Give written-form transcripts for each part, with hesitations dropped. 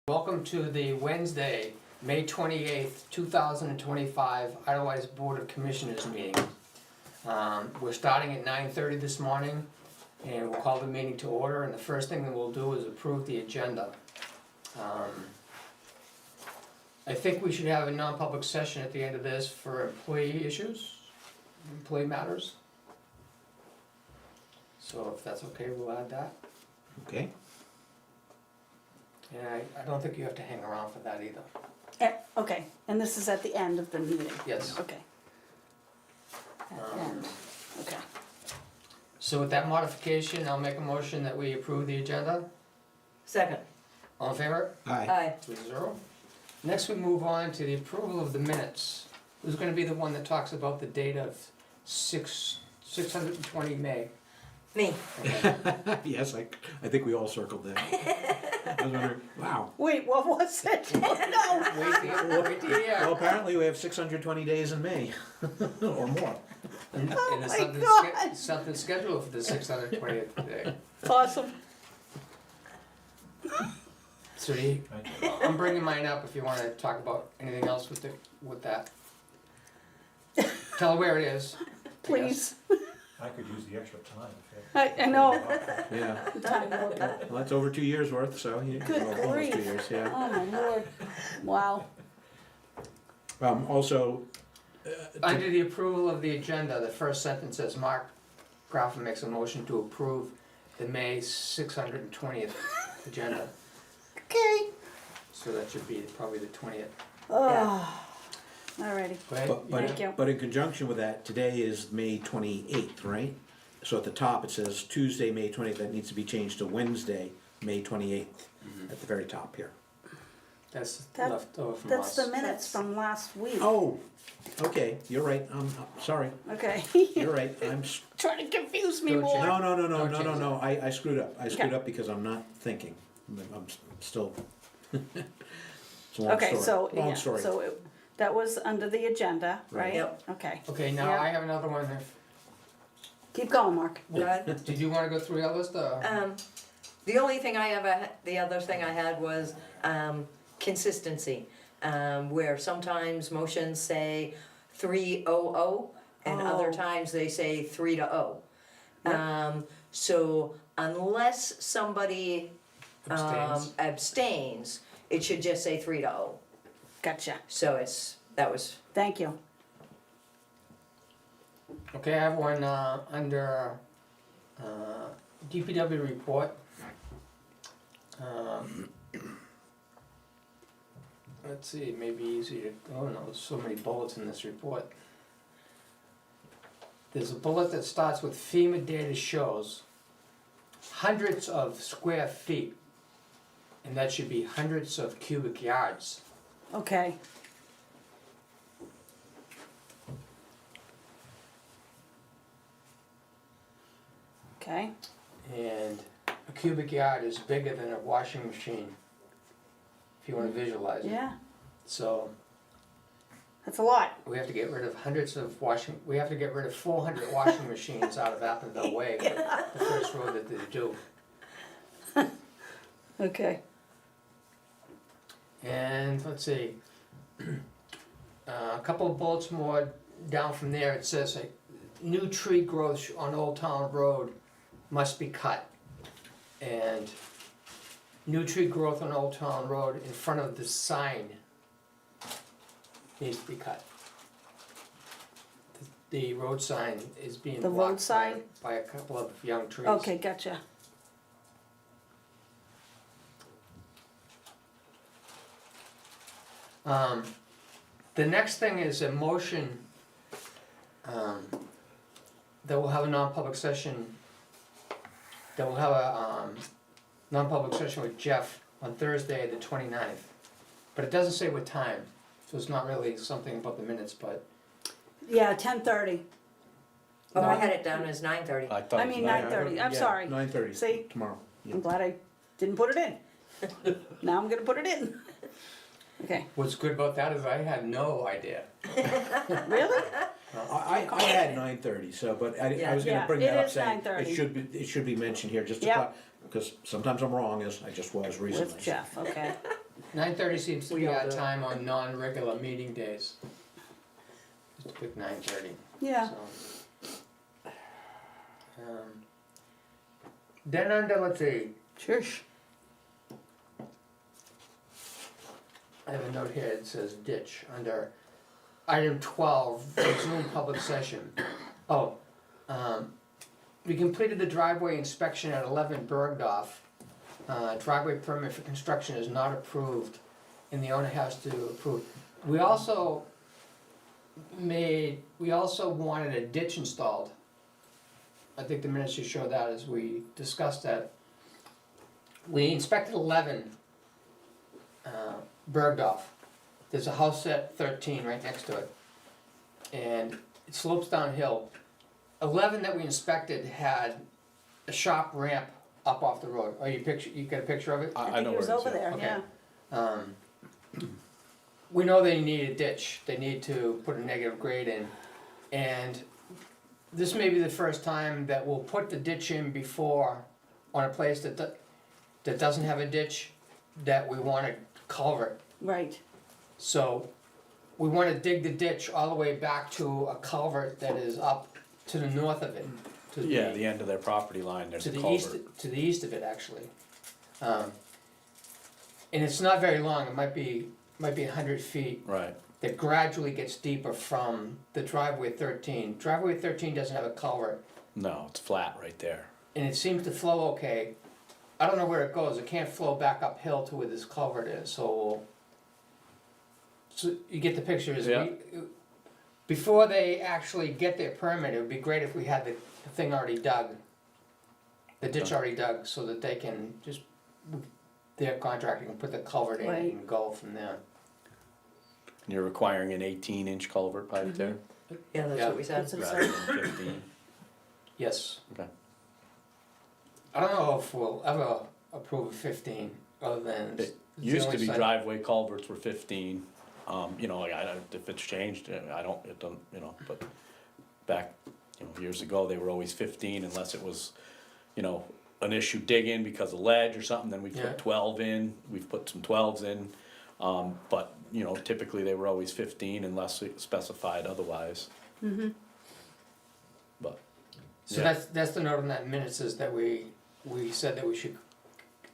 Welcome to the Wednesday, May 28th, 2025 Idlewild Board of Commissioners meeting. We're starting at 9:30 this morning, and we'll call the meeting to order, and the first thing that we'll do is approve the agenda. I think we should have a non-public session at the end of this for employee issues, employee matters. So if that's okay, we'll add that. Okay. And I don't think you have to hang around for that either. Okay, and this is at the end of the meeting? Yes. Okay. At the end, okay. So with that modification, I'll make a motion that we approve the agenda. Second. All in favor? Aye. Aye. 3-0. Next we move on to the approval of the minutes. Who's gonna be the one that talks about the date of 620 May? Me. Okay. Yes, I think we all circled that. I was wondering, wow. Wait, what was it? No. Wait till you hear. Well, apparently we have 620 days in May, or more. And Oh there's my something, God. something scheduled for the 620th day. Awesome. So I'm bringing mine up if you wanna talk about anything else with that. Tell her where it is. Please. I could use the extra time. I know. Yeah, Time to look at it. well, that's over 2 years worth, so Good almost grief. 2 years, yeah. Oh my Lord. Wow. Also, Under the approval of the agenda, the first sentence says Mark Graffin makes a motion to approve the May 620th agenda. Okay. So that should be probably the 20th. Oh. Alrighty. Thank you. but in conjunction with that, today is May 28th, right? So at the top it says Tuesday, May 20th, that needs to be changed to Wednesday, May 28th, at the very top here. That's That- left over from That's us. the minutes from last week. Oh, okay, you're right, sorry, Okay. you're right, Trying to confuse me Don't more. no, I screwed up, because I'm not thinking, I'm still, it's a long Okay, story. so, Long yeah, story. so that was under the agenda, Right. right? Yep. Okay. Okay, now Yeah. I have another one. Keep going, Mark. Good. Did you wanna go through your list or? The only thing the other thing I had was, consistency. Where sometimes motions say 3-0-0 and other Oh. times they say 3-0. Yep. So unless somebody, Abstains. abstains, it should just say 3-0. Gotcha. So that was, Thank you. Okay, I have one, under, DPW report. Let's see, it may be easy to, oh no, there's so many bullets in this report. There's a bullet that starts with FEMA data shows hundreds of square feet, and that should be hundreds of cubic yards. Okay. Okay. And a cubic yard is bigger than a washing machine, if you wanna visualize it. Yeah, So, that's a lot. we have to get rid of we have to get rid of 400 washing machines out of Appleton Way, the first road that they do. Okay. And let's see, a couple of bullets more down from there, it says like, new tree growth on Old Town Road must be cut. And new tree growth on Old Town Road in front of the sign needs to be cut. The road sign is being The road blocked sign? by a couple of young trees. Okay, gotcha. The next thing is a motion that will have a non-public session, that will have a non-public session with Jeff on Thursday, the 29th. But it doesn't say what time, so it's not really something about the minutes, but Yeah, 10:30. oh, I had it down as 9:30. I mean 9:30. I'm sorry. 9:30. See? Tomorrow. Yeah. I'm glad I didn't put it in. Now I'm gonna put it in. Okay. what's good about that is I had no idea. Really? I had 9:30, so, but I was Yeah, gonna bring it that up is saying, 9:30. it should be mentioned here, just to, Yep. because sometimes I'm wrong, as I just was recently. With Jeff, okay. 9:30 seems to We be all our do. time on non-regular meeting days. Just pick 9:30, Yeah, so. Denundability, shush. I have a note here, it says ditch, under item 12, resume public session. Oh, we completed the driveway inspection at 11 Bergdorf. Driveway permit for construction is not approved, and the owner has to approve. We also wanted a ditch installed. I think the minutes should show that as we discussed that. We inspected 11 Bergdorf. There's a house at 13 right next to it, and it slopes downhill. 11 that we inspected had a sharp ramp up off the road. Oh, you got a picture of it? I I think know it was where it is, over yeah. there, Okay. yeah. We know they need a ditch, they need to put a negative grade in, and this may be the first time that we'll put the ditch in before, on a place that doesn't have a ditch, that we want a culvert. Right, So, we wanna dig the ditch all the way back to a culvert that is up to the north of it. To Yeah, the end of their property line, there's to a the east, culvert. to the east of it, actually. And it's not very long, it might be 100 feet, Right, that gradually gets deeper from the driveway 13. Driveway 13 doesn't have a culvert, no, it's flat right there. and it seems to flow okay. I don't know where it goes, it can't flow back uphill to where this culvert is, so you get the picture, is Yeah. before they actually get their permit, it would be great if we had the thing already dug, the ditch already dug, so that they can just, their contractor can put the culvert in Right. and go from there. And you're requiring an 18-inch culvert pipe there, Yeah, that's Yeah. what we said. That's what it rather said. than 15. Yes. Okay. I don't know if we'll ever approve a 15, other than. It it's the used to only be site- driveway culverts were 15, you know, like, if it's changed, I don't, it don't, you know, but back, years ago, they were always 15 unless it was, an issue digging because of ledge or something, then we Yeah. put 12 in, we've put some 12s in. But, typically they were always 15 unless it specified otherwise. But, So yeah. that's the note on that minutes, is that we said that we should,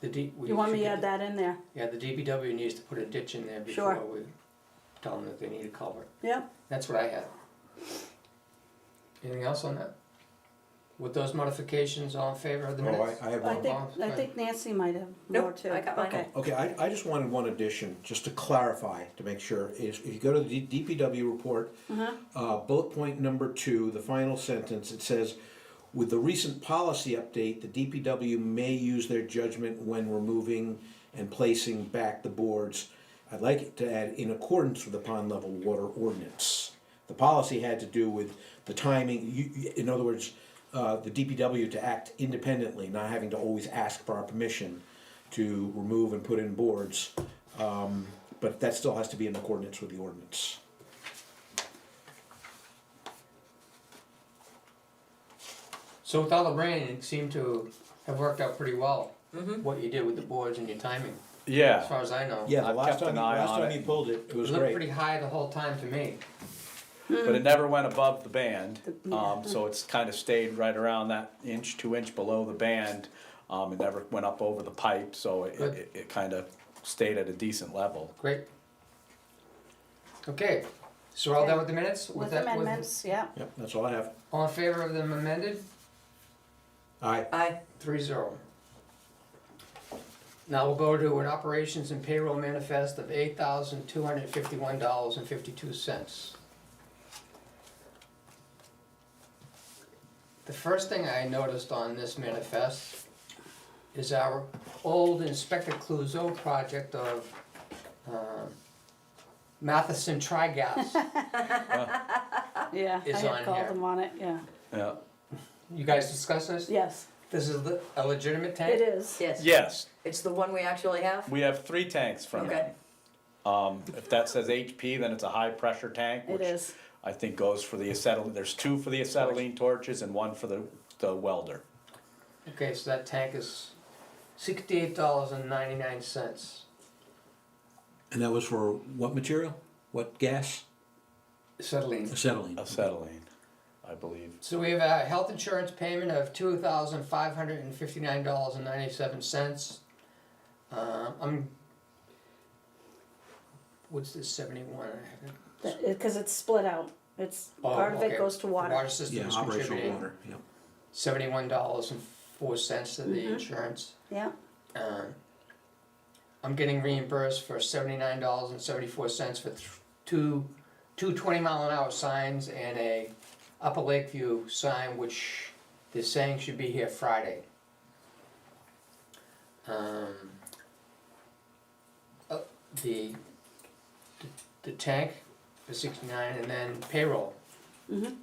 You want me to add that in there? Yeah, the DPW needs to put a ditch in there Sure. before we tell them that they need a culvert. Yep, That's what I had. Anything else on that? With those modifications, all in favor of the Oh, minutes? I have I one. think Nancy might have Nope, more too. I got mine. Okay. Okay, I just wanted one addition, just to clarify, to make sure, is if you go to the DPW report, bullet point number 2, the final sentence, it says, with the recent policy update, the DPW may use their judgment when removing and placing back the boards. I'd like it to add, in accordance with the pond level water ordinance. The policy had to do with the timing, in other words, the DPW to act independently, not having to always ask for our permission to remove and put in boards. But that still has to be in accordance with the ordinance. So with all the rain, it seemed to have worked out pretty well, Mm-hmm. what you did with the boards and your timing, as Yeah, far as I know. Yeah, the I've last kept time, an you- eye last on time it. you pulled it, it It was looked great. pretty high the whole time to me. but it never went above the band, Yeah. so it's kinda stayed right around that 2 inch below the band. It never went up over the pipe, so Good. it kinda stayed at a decent level. Great. Okay, so we're all Okay. done with the minutes? With that- amendments, yeah. Yep, that's all I have. All in favor of them amended? Aye. Aye. 3-0. Now we'll go to an operations and payroll manifest of $8,251.52. The first thing I noticed on this manifest is our old Inspector Clouseau project of Matheson Tri-Gas. Yeah, I Is had on called here. them on it, yeah. Yeah. You guys discussed this? Yes, This is a legitimate tank? it is. Yes. Yes, It's the one we actually have? we have 3 tanks from Okay. it. If that says HP, then it's a high pressure tank, It which is. I think goes for the acetylene, there's 2 for the acetylene torches and 1 for the welder. Okay, so that tank is $68.99. And that was for what material? What gas? Acetylene. Acetylene. Acetylene, I believe. So we have a health insurance payment of $2,559.97. What's this 71? Because it's split out. It's, Oh, part of it okay. goes to water. Water system Yeah, is operational contributing water, yep. $71.04 to the insurance. Yeah, I'm getting reimbursed for $79.74 for two 20-mile-an-hour signs and a Upper Lakeview sign, which they're saying should be here Friday. The tank for 69, and then payroll. mhm.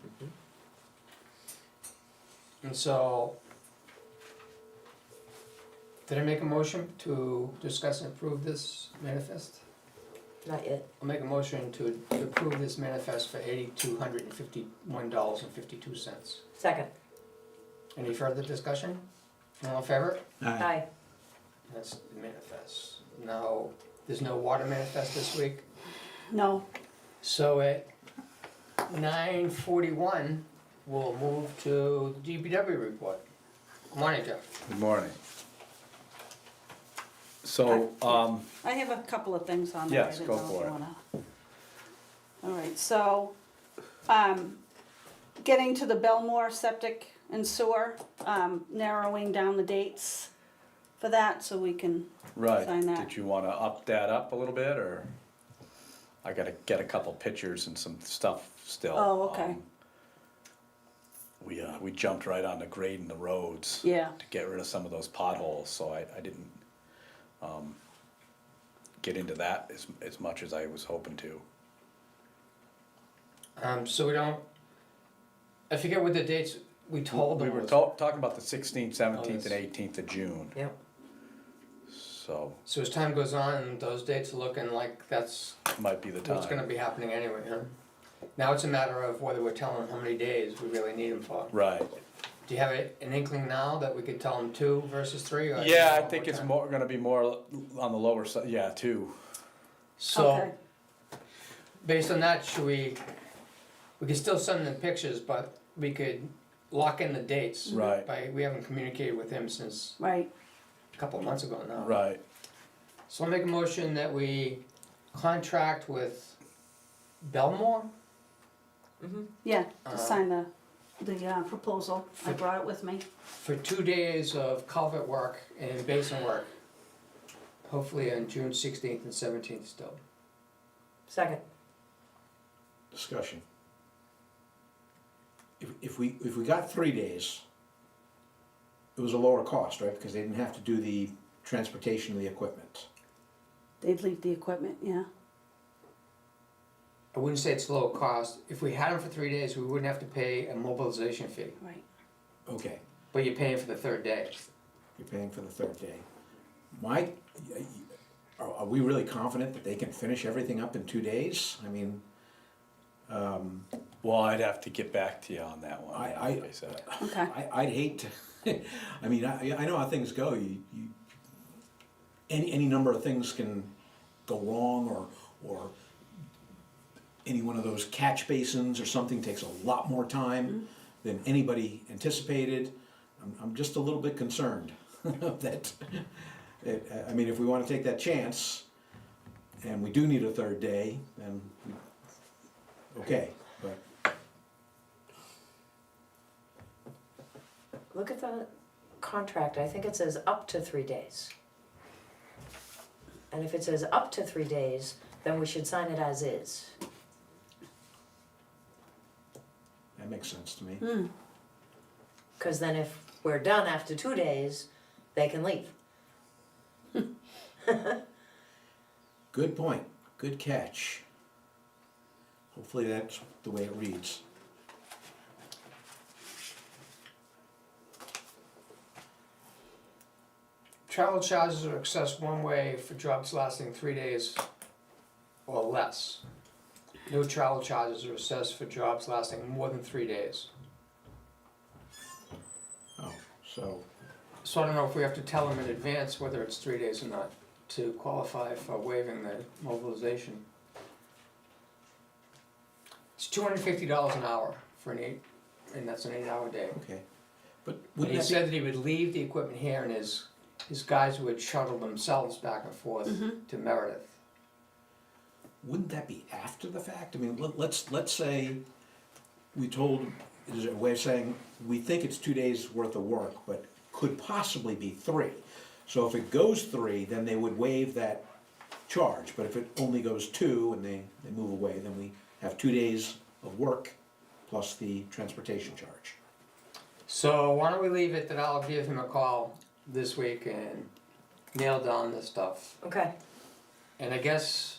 And so, did I make a motion to discuss and approve this manifest? Not yet. I'll make a motion to approve this manifest for $8,251.52. Second. Any further discussion? All in favor? Aye. That's the manifest. Now, there's no water manifest this week, No, so at 9:41, we'll move to the DPW report. Good morning, Jeff. Good morning. So, I have a couple of things on there. I Yes, didn't go know if for you it. wanna- All right, so, getting to the Belmore septic and sewer, narrowing down the dates for that, so we can right, sign that. did you wanna up that up a little bit, or? I gotta get a couple pictures and some stuff still. Oh, okay. We jumped right on the grading the roads. Yeah. To get rid of some of those potholes, so I didn't, get into that as much as I was hoping to. So we don't, I forget what the dates we told them We were was. talking about the 16th, Oh, 17th, yes. and 18th of June, Yep. so So as time goes on, those dates are looking like that's might be the what's gonna time. be happening anyway, huh? Now it's a matter of whether we're telling them how many days we really need them for. Right, Do you have an inkling now that we could tell them 2 versus 3? Or yeah, I one think more it's time? gonna be more on the lower side, yeah, 2. So, Okay. based on that, we could still send them pictures, but we could lock in the dates. Right. We haven't communicated with him since Right, a couple of months ago now. Right, So I'll make a motion that we contract with Belmore. yeah, Uh, to sign the proposal. I brought it with me. For 2 days of culvert work and basin work. Hopefully on June 16th and 17th still. Second. Discussion. If we got 3 days, it was a lower cost, right? Because they didn't have to do the transportation of the equipment. They'd leave the equipment, yeah. I wouldn't say it's low cost. If we had them for 3 days, we wouldn't have to pay a mobilization fee. Right. Okay, But you're paying for the 3rd day. you're paying for the 3rd day. Mike, are we really confident that they can finish everything up in 2 days? I mean, well, I'd have to get back to you on that one, I- like I said. Okay. I'd hate to, I mean, I know how things go, any number of things can go wrong, or any one of those catch basins or something takes a lot more time than anybody anticipated. I'm just a little bit concerned that, I mean, if we wanna take that chance, and we do need a 3rd day, then, okay, but. Look at the contract, I think it says up to 3 days. And if it says up to 3 days, then we should sign it as is. That makes sense to me. Cause then if we're done after 2 days, they can leave. Good point, good catch. Hopefully that's the way it reads. Travel charges are assessed one way for jobs lasting 3 days or less. No travel charges are assessed for jobs lasting more than 3 days. Oh, so, So I don't know if we have to tell them in advance whether it's 3 days or not. to qualify for waiving the mobilization. It's $250 an hour for and that's an 8-hour day. Okay, but And wouldn't he that said that he would leave the equipment here and his guys would shuttle themselves back and forth to Meredith. wouldn't that be after the fact? I mean, let's say we told, is it a way of saying, we think it's 2 days worth of work, but could possibly be 3. So if it goes 3, then they would waive that charge, but if it only goes 2 and they move away, then we have 2 days of work plus the transportation charge. So why don't we leave it that I'll give him a call this week and nail down this stuff. Okay, And I guess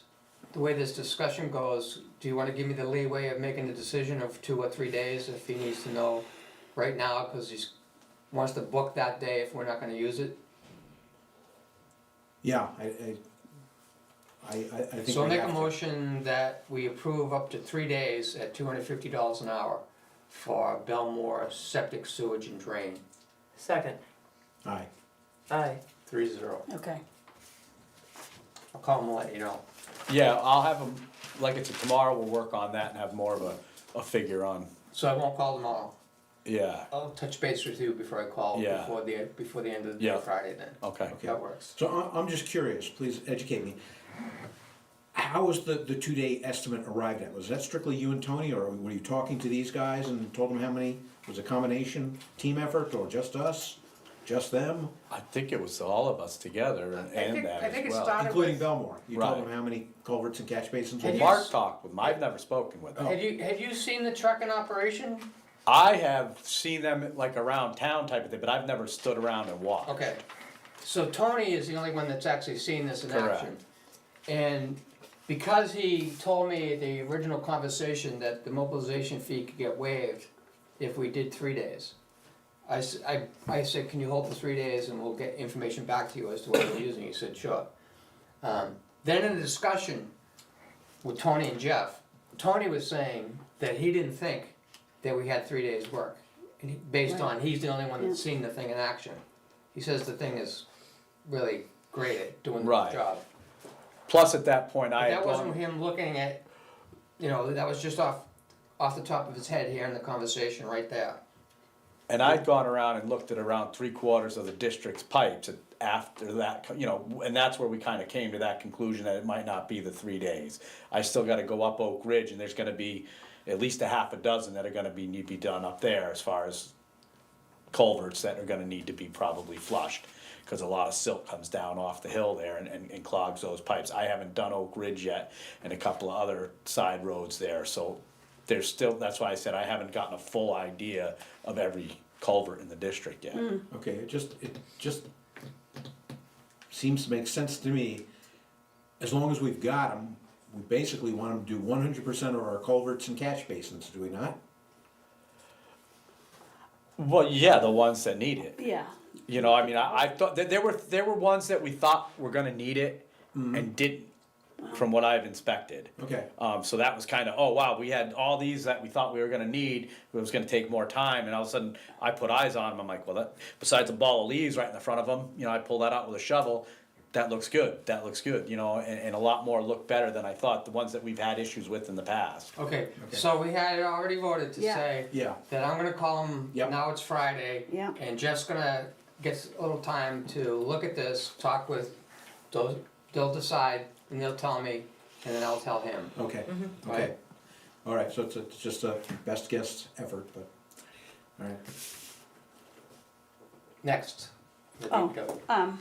the way this discussion goes, do you wanna give me the leeway of making the decision of 2 or 3 days if he needs to know right now, cause he wants to book that day if we're not gonna use it? Yeah, I think. So I'll we make a have to. motion that we approve up to 3 days at $250 an hour for Belmore septic sewage and drain, second, Aye. aye. 3-0. Okay. I'll call him and let you know. Yeah, I'll have them, like I said, tomorrow we'll work on that and have more of a figure on, So I won't call tomorrow. yeah, I'll touch base with you before I call, Yeah. before the end of the day Yeah. Friday then. okay. Okay. That works. So I'm just curious, please educate me. How was the 2-day estimate arrived at? Was that strictly you and Tony, or were you talking to these guys and told them how many? Was it a combination team effort, or just us, just them, I think it was all of us together and that I think as it well. started including with, Belmore? You told Right. them how many culverts and catch basins? Had Well, were- you Mark talked with them, I've never spoken with them. had you seen the truck in operation? I have seen them like around town type of thing, but I've never stood around and watched. Okay, so Tony is the only one that's actually seen this in Correct. action. And because he told me at the original conversation that the mobilization fee could get waived if we did 3 days, I said, can you hold for 3 days and we'll get information back to you as to what we're using, he said, sure. Then in the discussion with Tony and Jeff, Tony was saying that he didn't think that we had 3 days' work. And based on, he's the only one that's seen the thing in action. He says the thing is really great at doing the Right. job. Plus at that point, But I had that wasn't gone, him looking at, that was just off the top of his head here in the conversation right there. and I'd gone around and looked at around 3/4 of the district's pipes after that, and that's where we kinda came to that conclusion that it might not be the 3 days. I still gotta go up Oak Ridge and there's gonna be at least a half a dozen that are gonna need to be done up there as far as culverts that are gonna need to be probably flushed. Cause a lot of silt comes down off the hill there and clogs those pipes. I haven't done Oak Ridge yet and a couple of other side roads there, so there's still, that's why I said I haven't gotten a full idea of every culvert in the district yet. Okay, it just seems to make sense to me. As long as we've got them, we basically want them to do 100% of our culverts and catch basins, do we not? Well, yeah, the ones that need it. Yeah. I mean, I thought that there were ones that we thought were gonna need it and didn't, from what I've inspected. Okay, So that was kinda, oh wow, we had all these that we thought we were gonna need, it was gonna take more time, and all of a sudden, I put eyes on them, I'm like, well, that, besides a ball of leaves right in the front of them, I pull that out with a shovel, that looks good, and a lot more look better than I thought, the ones that we've had issues with in the past. Okay, so we had already voted to Yeah. say yeah, that I'm gonna call him, Yep. now it's Friday. Yeah. And Jeff's gonna get a little time to look at this, talk with, they'll decide, and they'll tell me, and then I'll tell him. okay, Mm-hmm. okay. All right, so it's just a best guess effort, but, all right. Next. the Oh. DPW.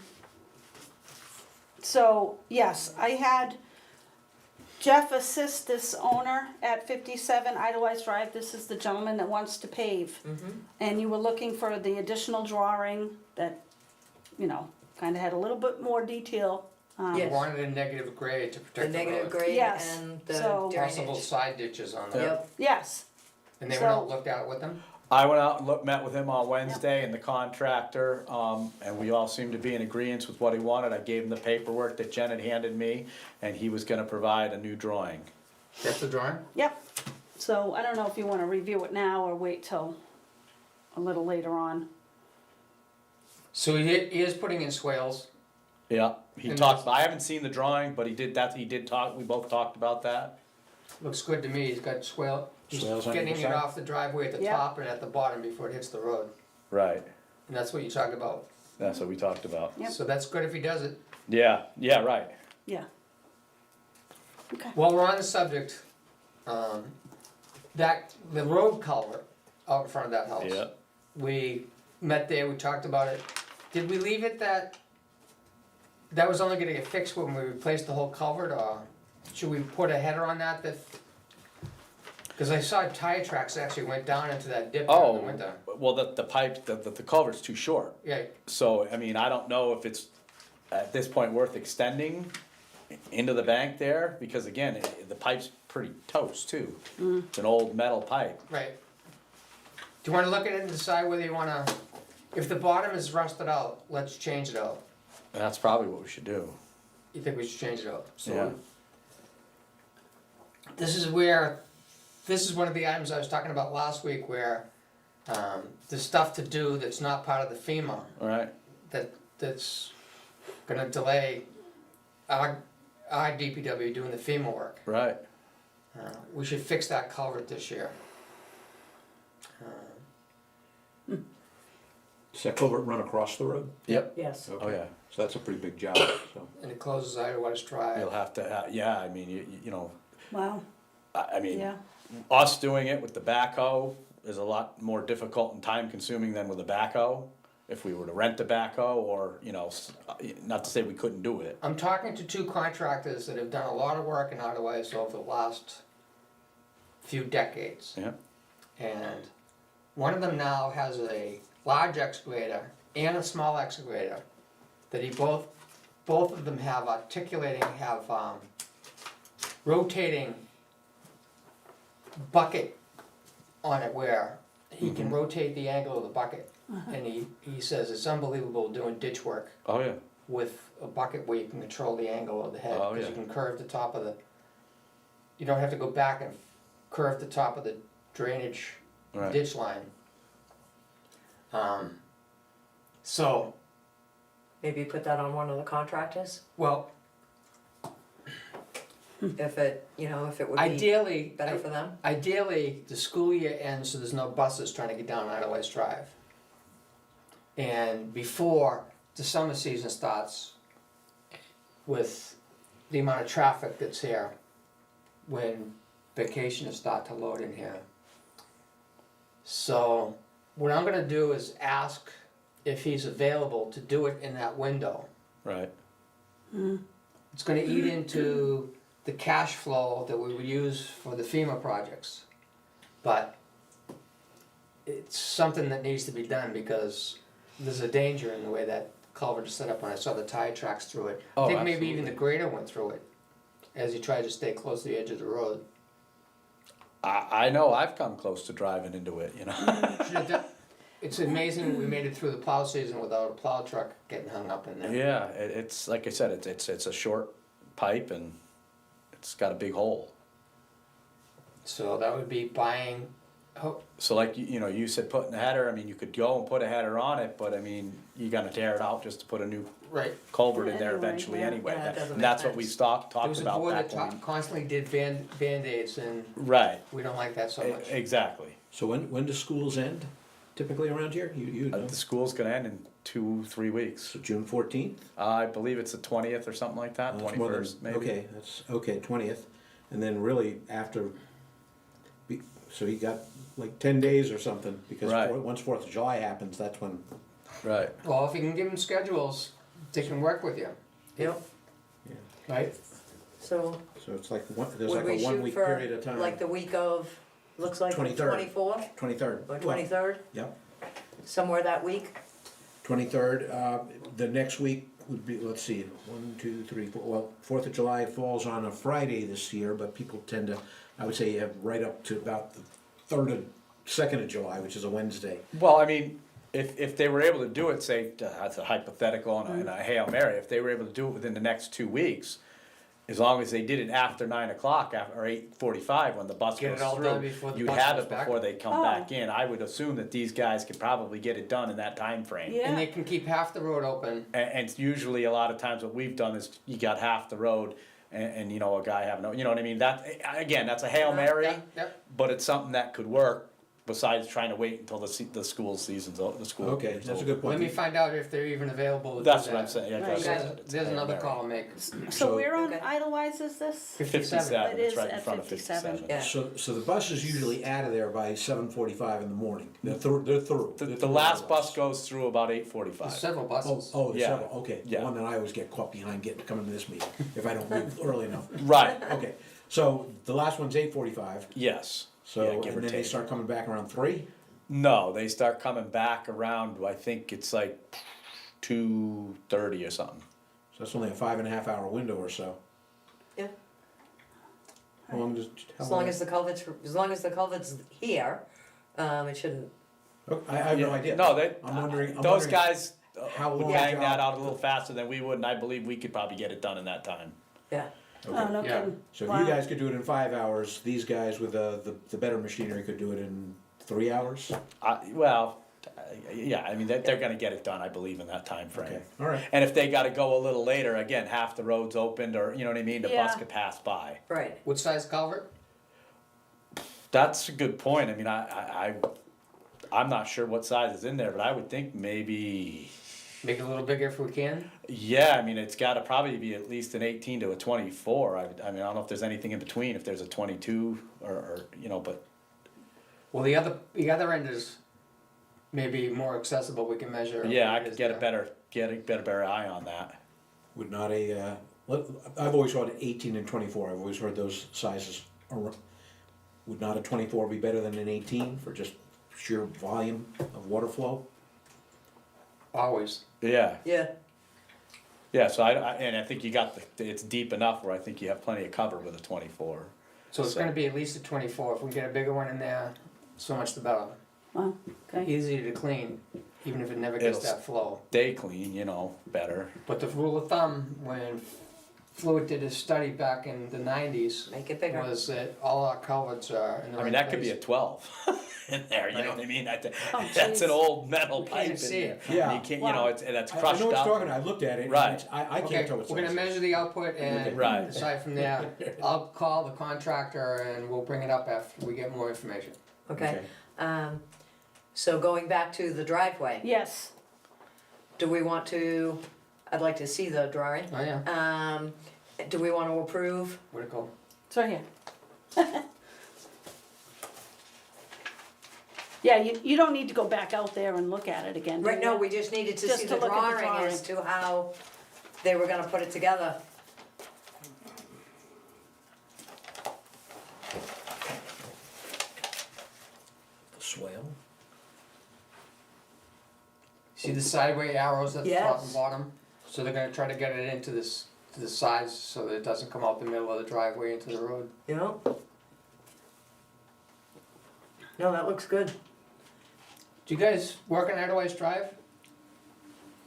So, yes, I had Jeff assist this owner at 57 Idlewise Drive. This is the gentleman that wants to pave. And you were looking for the additional drawing that, kind of had a little bit more detail. Yes. Wanted a negative grade to The protect the negative road. grade Yes, and the so- Possible drainage. side ditches on there. Yep, Yes, And they went out and So- looked at it with them? I went out and met with him on Wednesday and the contractor, and we all seemed to be in agreement with what he wanted. I gave him the paperwork that Jen had handed me, and he was gonna provide a new drawing. That's the drawing? yep. So I don't know if you want to review it now or wait till a little later on. So he is putting in swales, Yeah, he And talked, that's- I haven't seen the drawing, but he did talk, we both talked about that. Looks good to me, he's got he's Swales on getting either it side? off the driveway at the Yeah. top and at the bottom before it hits the road. Right, And that's what you talked about. that's what we talked about. Yep. So that's good if he does it. Yeah, yeah, right. Yeah. Okay. While we're on the subject, the road culvert out in front of that house. Yeah. We met there, we talked about it. Did we leave it that was only gonna get fixed when we replaced the whole culvert, or should we put a header on that? Cause I saw tire tracks actually went down into that dip during the Oh, winter. well, the pipe, the culvert's too short. Yeah, So, I mean, I don't know if it's at this point worth extending into the bank there, because again, the pipe's pretty toast too. It's an old metal pipe. right. Do you wanna look at it and decide whether you wanna, if the bottom is rusted out, let's change it out. That's probably what we should do. You think we should change it out? So Yeah. This is one of the items I was talking about last week where, the stuff to do that's not part of the FEMA, Alright, that's gonna delay our DPW doing the FEMA work. right. We should fix that culvert this year. Does that culvert run across the road? Yep. Yes. Oh, yeah. So that's a pretty big job, so. And it closes Idlewater's Drive. You'll have to, yeah, I mean, you know, Wow. I mean, Yeah. us doing it with the backhoe is a lot more difficult and time consuming than with a backhoe. If we were to rent a backhoe or, you know, not to say we couldn't do it. I'm talking to two contractors that have done a lot of work in Idlewater over the last few decades. Yeah. And one of them now has a large excavator and a small excavator that both of them have rotating bucket on it where he can rotate the angle of the bucket. And he says it's unbelievable doing ditch work Oh, yeah. with a bucket where you can control the angle of the head. Oh, Because yeah. you can curve the top of you don't have to go back and curve the top of the drainage Right. ditch line. So, Maybe put that on one of the contractors, well, if it would be ideally, better for them. ideally, the school year ends so there's no buses trying to get down Idleways Drive. And before the summer season starts, with the amount of traffic that's here, when vacationers start to load in here. So, what I'm gonna do is ask if he's available to do it in that window. Right. It's gonna eat into the cash flow that we would use for the FEMA projects. But it's something that needs to be done because there's a danger in the way that culvert is set up when I saw the tire tracks through it. I Oh, think maybe even absolutely. the grader went through it as he tried to stay close to the edge of the road. I know I've come close to driving into it, you know. It's amazing we made it through the plow season without a plow truck getting hung up in there. Yeah, it's like I said, it's a short pipe and it's got a big hole. So that would be buying, So like, you know, you said putting a header, I mean, you could go and put a header on it, but I mean, you gotta tear it out just to put a new right. culvert in there Anyway, eventually yeah. anyway. Yeah, it doesn't And make that's what we sense. talked There was a about board back that when we. constantly did Band-Aids and Right, we don't like that so much. exactly. So when do schools end typically around here? You know? The school's gonna end in 2-3 weeks. So June 14th? I believe it's the 20th or something like that, That's more than- 21st maybe. Okay, that's, okay, 20th. And then really after, so you got like 10 days or something, because Right. once 4th of July happens, that's when, Right, Well, if you can give them schedules, they can work with you, Yep. right? So so it's like, there's would like we a 1 shoot week for period of time. like the week of, looks like the 23rd. 24th 23rd. or 23rd, Yep, somewhere that week? 23rd, the next week would be, let's see, 1, 2, 3, 4, well, 4th of July falls on a Friday this year, but people tend to, I would say you have right up to about the 2nd of July, which is a Wednesday. well, I mean, if they were able to do it, say, that's a hypothetical and a Hail Mary, if they were able to do it within the next 2 weeks, as long as they did it after 9 o'clock, or 8:45 when the bus Get goes it all done through, before the you'd bus have goes it back. before they come Oh. back in. I would assume that these guys could probably get it done in that time frame. Yeah. And they can keep half the road open. And it's usually a lot of times what we've done is you got half the road and you know, a guy having, you know what I mean? That, again, that's a Hail Mary, Yep. but it's something that could work besides trying to wait until the school season's over, the school Okay, year's that's a over. good point. Let me find out if they're even available to do That's what that. I'm saying, yeah, Right. that's- There's, it's a there's Hail another Mary. call to make. So So- where on Okay. Idlewise is this? 57, It it's is right in at front of 57. 57. Yeah. So the bus is usually out of there by 7:45 in the morning. They're through. They're through. The last bus goes through about 8:45. There's several Oh, buses. oh, there's Yeah. several. Okay, the Yeah. one that I always get caught behind coming to this meeting if I don't leave early enough. Right, Okay, so the last one's 8:45. yes. So Yeah, and give or then they take. start coming back around 3. No, they start coming back around, I think it's like 2:30 or something. So that's only a 5.5 hour window or so. Yeah. How long does? how As long as the culvert's here, it shouldn't, Oh, I have no Yeah. idea. No, they, I'm wondering. I'm those wondering guys how would long bang the that job- out a little faster than we would, and I believe we could probably get it done in that time. yeah. Oh, Okay. no Yeah. kidding. So if Wow. you guys could do it in 5 hours, these guys with the better machinery could do it in 3 hours. Yeah, I mean, they're gonna get it done, I believe, in that time frame. Okay. All right. And if they gotta go a little later, again, half the road's opened, or, you know what I mean, the bus Yeah. could pass by. Right. What size culvert? That's a good point, I mean, I'm not sure what size is in there, but I would think maybe, Make it a little bigger if we can. yeah, I mean, it's gotta probably be at least an 18 to a 24, I mean, I don't know if there's anything in between, if there's a 22, or, you know, but, Well, the other end is maybe more accessible, we can measure. yeah, I what it could is get a there. better eye on that. Would not I've always heard 18 and 24. I've always heard those sizes. Would not a 24 be better than an 18 for just sheer volume of water flow? Always. Yeah, Yeah. yeah, so and I think you got it's deep enough where I think you have plenty of cover with a 24. So it's So- gonna be at least a 24, if we can get a bigger one in there, so much the better. Wow, okay. Easier to clean, even if it never gets It'll- that flow. Stay clean, you know, better. But the rule of thumb, when Fluid did his study back in the 90s, Make it bigger. was that all our culverts are in the I mean, right that could be a place. 12 in there, you know Right. what I mean? Oh, That's an jeez. old metal You pipe can't in see there. it. Yeah. You can't, Wow. you know, that's I crushed know what up. you're talking. I looked at it. and Right. it's- I Okay, can't tell what we're gonna size. measure the output and Right. decide from there. I'll call the contractor and we'll bring it up after we get more information. Okay. So going back to the driveway, Yes, do we want to, I'd like to see the drawing. Oh, yeah, Do we want to approve? where'd it go? it's right here. Yeah, you don't need to go back out there and look at it again, do Right, no, you? we just needed to Just see to the look at the drawing as to how they were gonna put it together. Swale. See the sideway arrows at the top and Yes. bottom? So they're gonna try to get it into this, to the sides so that it doesn't come out the middle of the driveway into the road. You know? No, that looks good. Do you guys work on Idlewise Drive?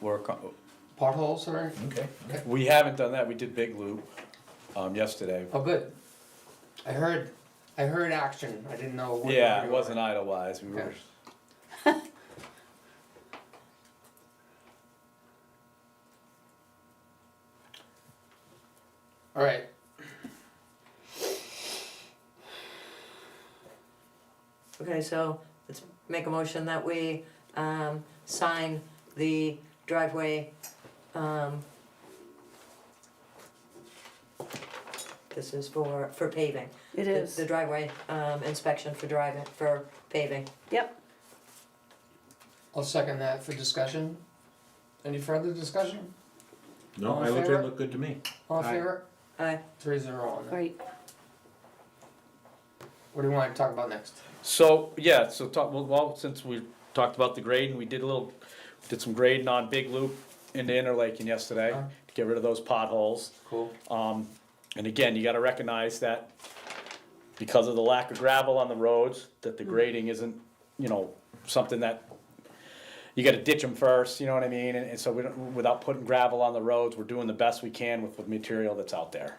Work on, Potholes or anything? Okay. we haven't done that, we did Big Loop, yesterday. Oh, good. I heard action, I didn't know what. Yeah, you it were wasn't doing. Idlewise, we were, Okay. Alright, Okay, so let's make a motion that we, sign the driveway, this is for paving. It The- is, The driveway, inspection for driving, for paving. yep. I'll second that for discussion. Any further discussion? No, All in I looked at favor? it. Looked good to me. All in Aye. favor? Aye. 3-0 on that. Great. What do you wanna talk about next? so, yeah, so well, since we talked about the grading, we did some grading on Big Loop into Interlaken yesterday, Uh-huh. to get rid of those potholes. Cool. And again, you gotta recognize that because of the lack of gravel on the roads, that the grading isn't, you know, something that, you gotta ditch them first, you know what I mean? And so we don't, without putting gravel on the roads, we're doing the best we can with the material that's out there.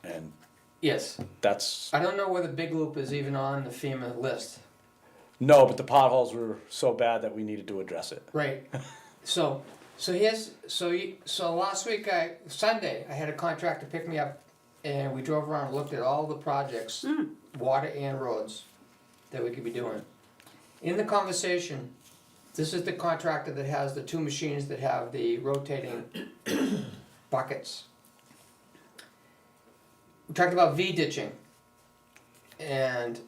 and Yes, that's, I don't know whether Big Loop is even on the FEMA list. no, but the potholes were so bad that we needed to address it. Right, so last week, Sunday, I had a contractor pick me up, and we drove around and looked at all the projects, water and roads, that we could be doing. In the conversation, this is the contractor that has the two machines that have the rotating buckets. We talked about V-ditching, and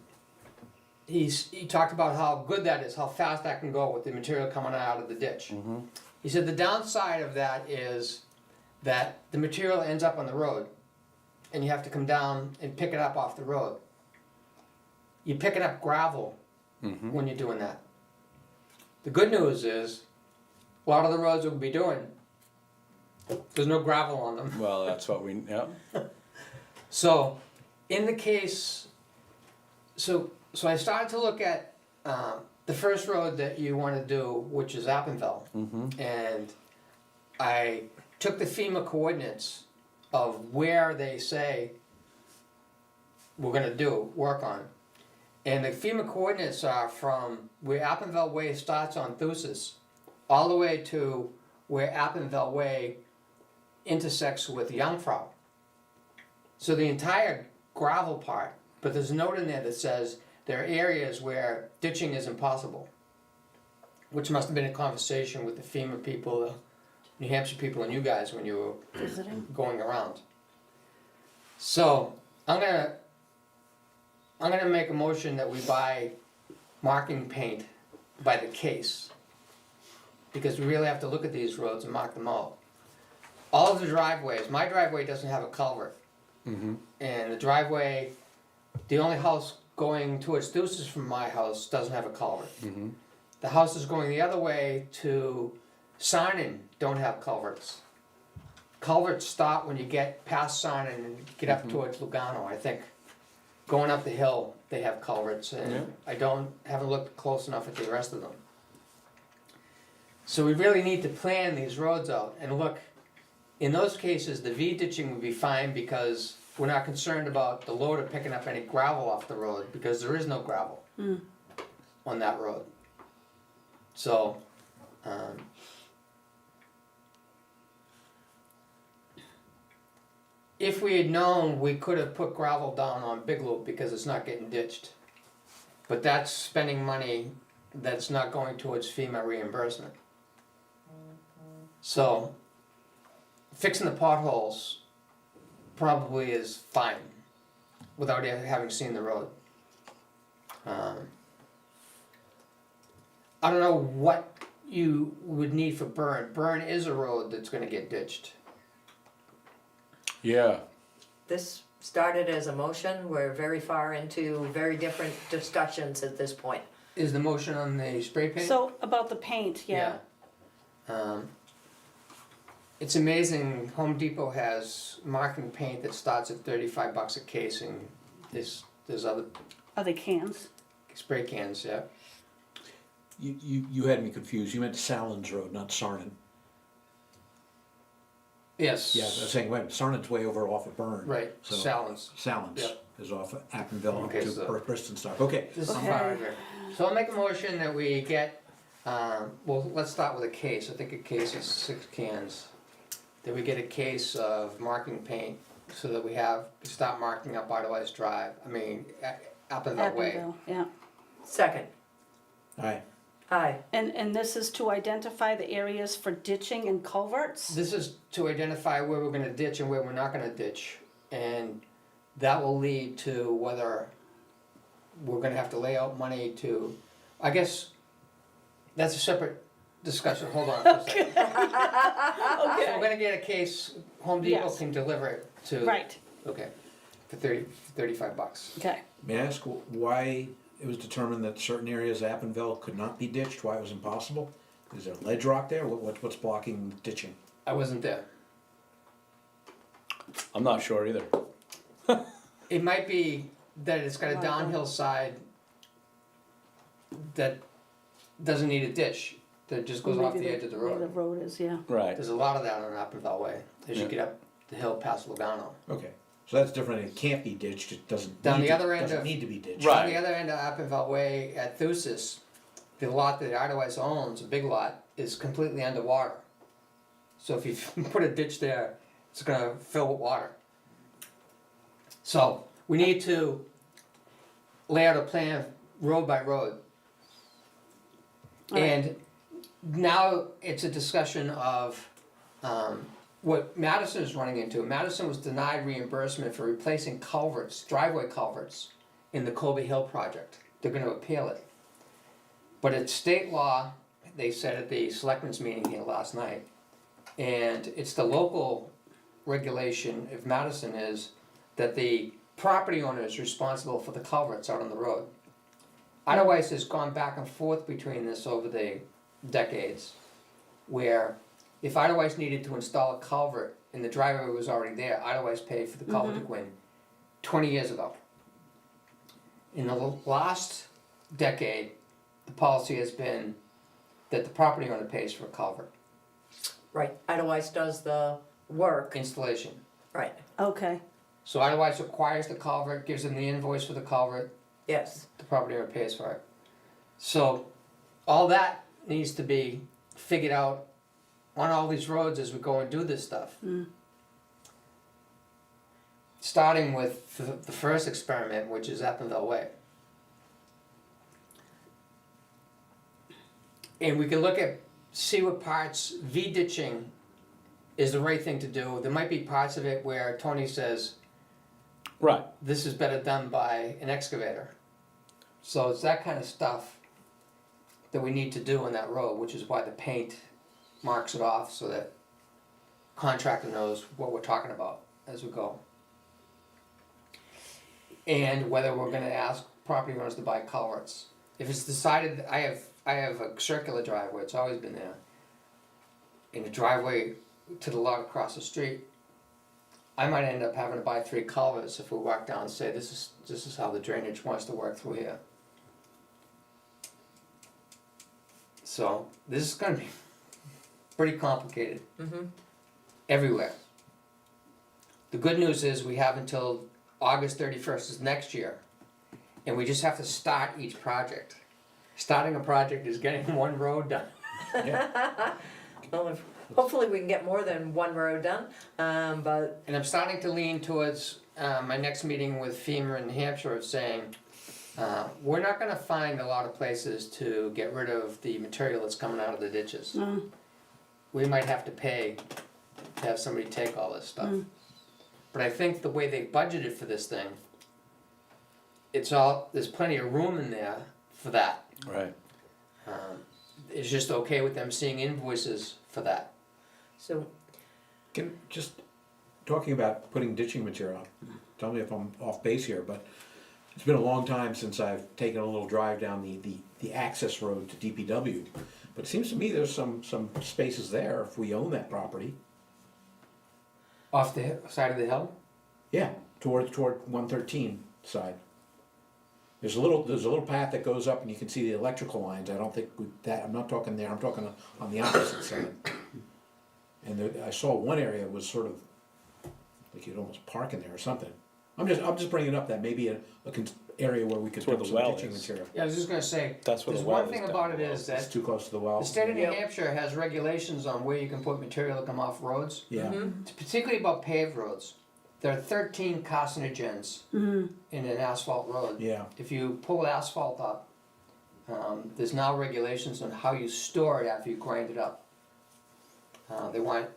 he talked about how good that is, how fast that can go with the material coming out of the ditch. He said the downside of that is that the material ends up on the road, and you have to come down and pick it up off the road. You're picking up gravel when you're doing that. The good news is, a lot of the roads we'll be doing, there's no gravel on them. Well, that's what we, yeah. So, in the case, so I started to look at the first road that you want to do, which is Appinville, and I took the FEMA coordinates of where they say we're going to do work on, and the FEMA coordinates are from where Appinville Way starts on Thusis, all the way to where Appinville Way intersects with Jungfrau. So the entire gravel part, but there's a note in there that says there are areas where ditching is impossible, which must have been a conversation with the FEMA people, the New Hampshire people, and you guys when you were Visiting. going around. So I'm gonna make a motion that we buy marking paint by the case, because we really have to look at these roads and mark them out. All of the driveways, my driveway doesn't have a culvert. And the driveway, the only house going towards Thusis from my house doesn't have a culvert. The houses going the other way to Sarnin don't have culverts. Culverts stop when you get past Sarnin and get up towards Lugano, I think. Going up the hill, they have culverts, and I haven't looked close enough at the rest of them. So we really need to plan these roads out, and look, in those cases, the V-ditching would be fine because we're not concerned about the loader picking up any gravel off the road, because there is no gravel on that road. So, if we had known, we could have put gravel down on Big Loop because it's not getting ditched. But that's spending money that's not going towards FEMA reimbursement. So, fixing the potholes probably is fine without having seen the road. I don't know what you would need for Burn. Burn is a road that's gonna get ditched. Yeah, This started as a motion, we're very far into very different discussions at this point. Is the motion on the spray paint? So about the paint, yeah. It's amazing, Home Depot has marking paint that starts at $35 a case, and there's other Are they cans? spray cans, yeah. You had me confused, you meant Salins Road, not Sarnin. Yes. Yeah, I was saying, wait, Sarnin's way over off of Burn. Right, So- Salins. Salins Yep. is off of Actonville Okay, to so- Bristol Stock, okay. This is Okay. far right here. So I'll make a motion that we get, well, let's start with a case, I think a case is 6 cans. That we get a case of marking paint, so that we start marking up Idlewild Drive, Appinville Way. Appinville, yeah. Second, Aye, aye, And this is to identify the areas for ditching and culverts? This is to identify where we're gonna ditch and where we're not gonna ditch, and that will lead to whether we're gonna have to lay out money to, I guess, that's a separate discussion, hold on for a second. So we're gonna get a case, Home Depot Yes. can deliver it to. Right, Okay, for $35. okay. may I ask why it was determined that certain areas of Appinville could not be ditched, why it was impossible? Is there ledge rock there, what's blocking ditching? I wasn't there. I'm not sure either. It might be that it's got a Right. downhill side that doesn't need a ditch, that just goes off Maybe the edge of the Where the road. road is, yeah. Right. There's a lot of that on Appinville Way, as you Yeah. get up the hill past Lugano. Okay, So that's different, it can't be ditched, it doesn't Down need the to, other end doesn't of- need to be ditched. Right. On the other end of Appinville Way at Thusis, the lot that Idlewise owns, a big lot, is completely underwater. So if you put a ditch there, it's gonna fill with water. So, we need to lay out a plan road by road. Alright. And now it's a discussion of, what Madison is running into. Madison was denied reimbursement for replacing culverts, driveway culverts, in the Colby Hill project. They're gonna appeal it. But it's state law, they said at the selectmen's meeting here last night, and it's the local regulation of Madison is that the property owner is responsible for the culverts out on the road. Otherwise, has gone back and forth between this over the decades, where if Idlewise needed to install a culvert and the driveway was already there, Idlewise paid for the culvert to go in 20 years ago. In the last decade, the policy has been that the property owner pays for a culvert Right, Idlewise does the work, installation. right, Okay, So Idlewise acquires the culvert, gives them the invoice for the culvert, yes. the property owner pays for it. So all that needs to be figured out on all these roads as we go and do this stuff. Starting with the first experiment, which is Appinville Way. And we can look at, see what parts, V-ditching is the right thing to do. There might be parts of it where Tony says, Right. this is better done by an excavator. So it's that kind of stuff that we need to do on that road, which is why the paint marks it off so that contractor knows what we're talking about as we go. And whether we're gonna ask property owners to buy culverts. If it's decided, I have a circular driveway, it's always been there. And the driveway to the lot across the street, I might end up having to buy 3 culverts if we walk down and say, this is how the drainage wants to work through here. So, this is gonna be pretty complicated. Everywhere. The good news is we have until August 31st is next year, and we just have to start each project. Starting a project is getting one road done. Well, hopefully we can get more than one road done, but, And I'm starting to lean towards my next meeting with FEMA in New Hampshire of saying, we're not gonna find a lot of places to get rid of the material that's coming out of the ditches. We might have to pay to have somebody take all this stuff. But I think the way they budgeted for this thing, there's plenty of room in there for that. Right. It's just okay with them seeing invoices for that. so, Just talking about putting ditching material, tell me if I'm off base here, but it's been a long time since I've taken a little drive down the access road to DPW. But it seems to me there's some spaces there if we own that property. Off the side of the hill? Yeah, toward 113 side. There's a little path that goes up and you can see the electrical lines. I don't think I'm not talking there, I'm talking on the opposite side. And I saw one area was sort of, like you'd almost park in there or something. I'm just bringing it up, that maybe a area where we could where put the some well ditching is. material. Yeah, I was just gonna say, That's where there's the well one is thing down about it below. is It's that too close to the well. the state of New Yep. Hampshire has regulations on where you can put material that come off roads. Yeah, Particularly about paved roads. There are 13 carcinogens in an asphalt road. yeah. If you pull asphalt up, there's now regulations on how you store it after you grind it up. They want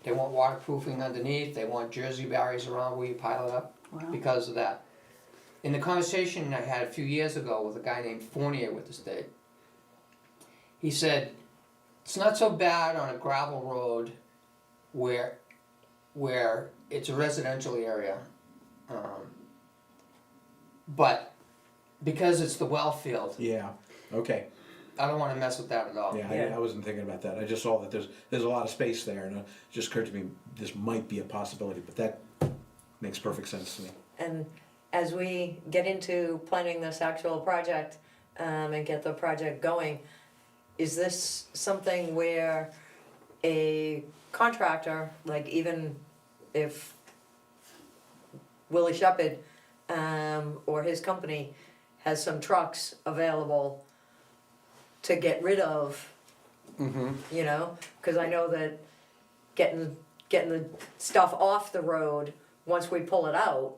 waterproofing underneath, they want jersey barriers around where you pile it up because of that. In the conversation I had a few years ago with a guy named Fournier with the state, he said, it's not so bad on a gravel road where it's a residential area. But because it's the well field, Yeah, okay. I don't wanna mess with that at all. Yeah, Yeah. I wasn't thinking about that. I just saw that there's a lot of space there, and it just occurred to me this might be a possibility, but that makes perfect sense to me. and as we get into planning this actual project, and get the project going, is this something where a contractor, like even if Willie Shepherd, or his company has some trucks available to get rid of, you know, cause I know that getting the stuff off the road, once we pull it out,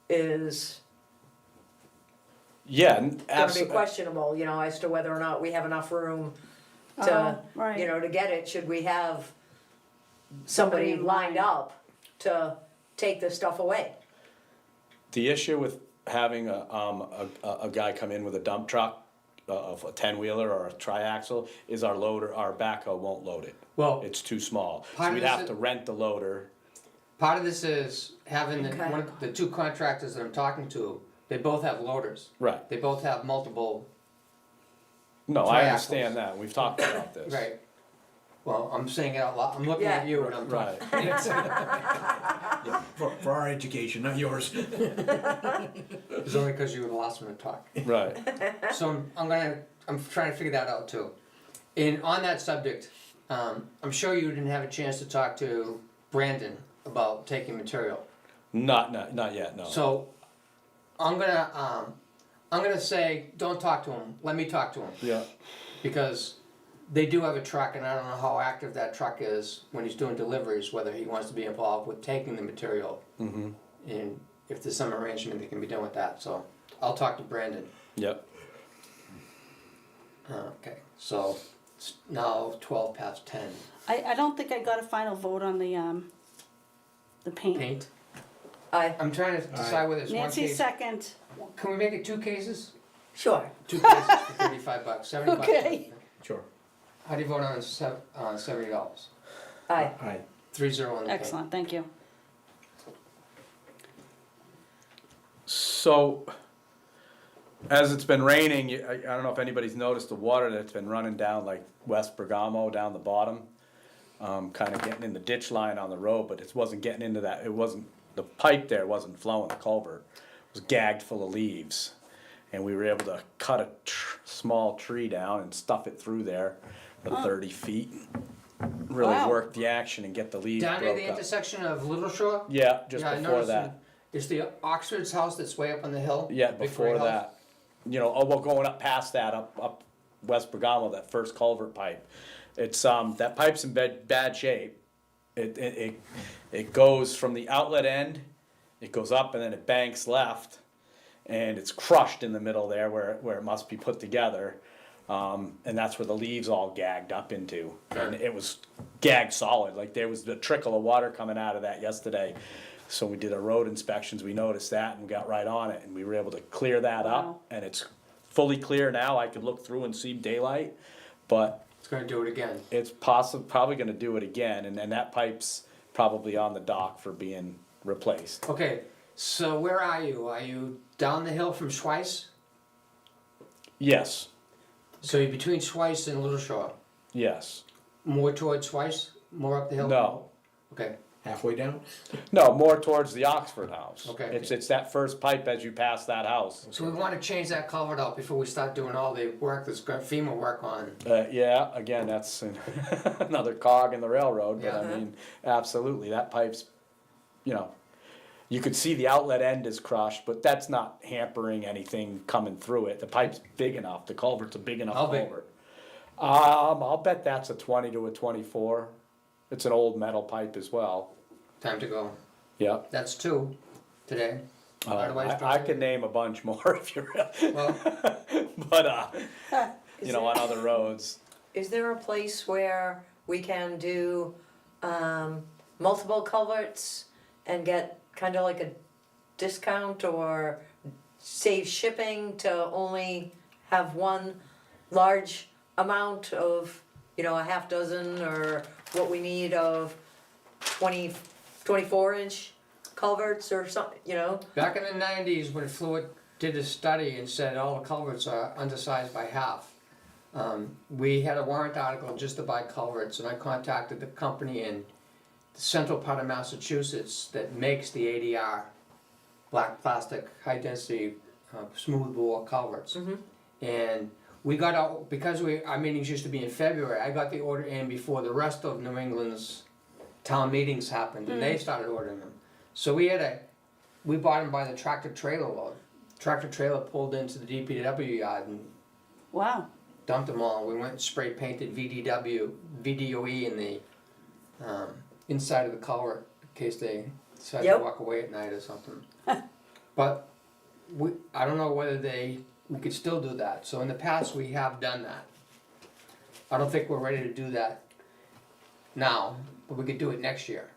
is Yeah, gonna be absolutely. questionable, you know, as to whether or not we have enough room to, Oh, right. you know, to get it, should we have somebody Somebody in lined line. up to take the stuff away? The issue with having a guy come in with a dump truck, of a 10-wheeler or a triaxle, is our loader, our backhoe won't load it. Well, It's too small, Part so of we'd this have is- to rent the loader. part of this is having Okay. one of the two contractors that I'm talking to, they both have loaders. Right, They both have multiple, no, I Triaxles. understand that, we've talked about this. right. Well, I'm saying it out loud, I'm looking at Yeah. you and I'm Right. talking. For our education, not yours. It's only because you were the last one to talk. Right, So I'm trying to figure that out too. And on that subject, I'm sure you didn't have a chance to talk to Brandon about taking material. not yet, no. So, I'm gonna say, don't talk to him, let me talk to him. Yeah, Because they do have a truck and I don't know how active that truck is when he's doing deliveries, whether he wants to be involved with taking the material. And if there's some arrangement that can be done with that, so I'll talk to Brandon. yep, Okay, so it's now 10:12. I don't think I got a final vote on the paint. Paint, I'm I'm trying to decide whether it's one Nancy case. second. Can we make it 2 cases? sure. 2 cases for $35, $70. Okay. Sure. How do you vote on $70? Aye. Aye. 3-0 on the paint. Excellent, thank you. so, as it's been raining, I don't know if anybody's noticed the water that's been running down like West Bergamo, down the bottom. Kinda getting in the ditch line on the road, but it wasn't getting into that, the pipe there wasn't flowing, the culvert was gagged full of leaves. And we were able to cut a small tree down and stuff it through there, the 30 feet. Really Wow. work the action and get the leaves Down near broke the up. intersection of Little Shore? Yeah, just Yeah, I before noticed that. It's the Oxford's house that's way up on the hill? Yeah, Big before gray house? that. You know, oh, well, going up past that, up West Bergamo, that first culvert pipe. It's, that pipe's in bad shape. It goes from the outlet end, it goes up and then it banks left. And it's crushed in the middle there where it must be put together. And that's where the leaves all gagged up into. And it was gagged solid, like there was the trickle of water coming out of that yesterday. So we did our road inspections, we noticed that and we got right on it and we were able to clear that Wow. up. And it's fully clear now, I could look through and see daylight, but It's gonna do it again. it's probably gonna do it again. And that pipe's probably on the dock for being replaced. Okay, so where are you? Are you down the hill from Schweiss? Yes, So you're between Schweiss and Little Shore? yes. More towards Schweiss? More up the hill? No. Okay, Halfway down? No, more towards the Oxford house. Okay. It's that first pipe as you pass that house. so we wanna change that culvert out before we start doing all the work that's got FEMA work on. Yeah, again, that's another cog in the railroad, but I Yeah. mean, absolutely, that pipe's, you know, you could see the outlet end is crushed, but that's not hampering anything coming through it. The pipe's big enough, the culvert's a big enough How big? culvert. I'll bet that's a 20 to a 24. It's an old metal pipe as well. Time to go. Yep. That's 2 today. Otherwise, I could name a bunch more if you're, Well, but Is you know, there- on other roads. Is there a place where we can do, multiple culverts and get kinda like a discount or save shipping to only have one large amount of, you know, a half dozen or what we need of 24-inch culverts or something, you know? back in the 90s, when Fluid did a study and said all the culverts are undersized by half, we had a warrant article just to buy culverts, and I contacted the company in the central part of Massachusetts that makes the ADR, black plastic, high density, smooth bore culverts. And we got out, because our meetings used to be in February, I got the order in before the rest of New England's town meetings happened, and they started ordering them. So we had a we bought them by the tractor trailer load. Tractor trailer pulled into the DPW yard and Wow, dumped them all. We went and spray painted VDOE in the inside of the culvert in case they decided Yep. to walk away at night or something. But I don't know whether we could still do that. So in the past, we have done that. I don't think we're ready to do that now, but we could do it next year.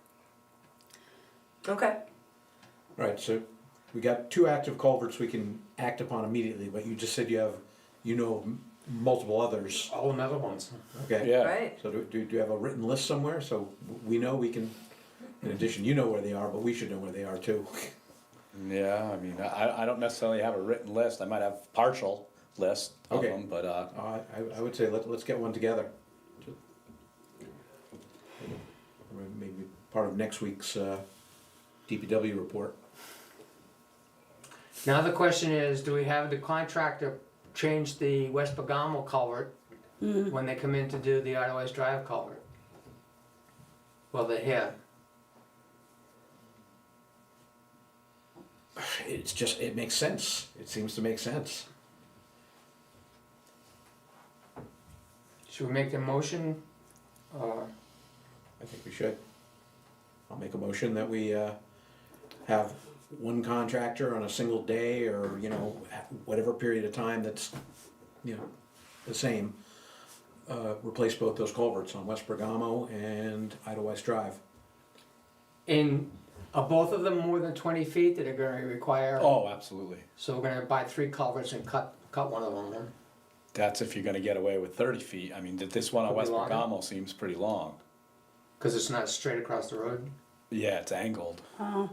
Okay. Right, so we got 2 active culverts we can act upon immediately, but you just said you have, multiple others. All the metal ones. Okay. Yeah. Right. So do you have a written list somewhere, so we know we can, in addition, you know where they are, but we should know where they are too. Yeah, I mean, I don't necessarily have a written list, I might have partial list of Okay. them, but, I would say let's get one together. Maybe part of next week's DPW report. Now the question is, do we have the contractor change the West Bergamo culvert when they come in to do the Idleways Drive culvert? Well, they're here. It makes sense. It seems to make sense. Should we make the motion? I think we should. I'll make a motion that we have one contractor on a single day or, whatever period of time that's, the same. Replace both those culverts on West Bergamo and Idlewice Drive. Are both of them more than 20 feet that are gonna require? oh, absolutely. So we're gonna buy 3 culverts and cut one of them then? That's if you're gonna get away with 30 feet, I mean, this one on Could be West longer. Bergamo seems pretty long. Cause it's not straight across the road, Yeah, it's angled. oh,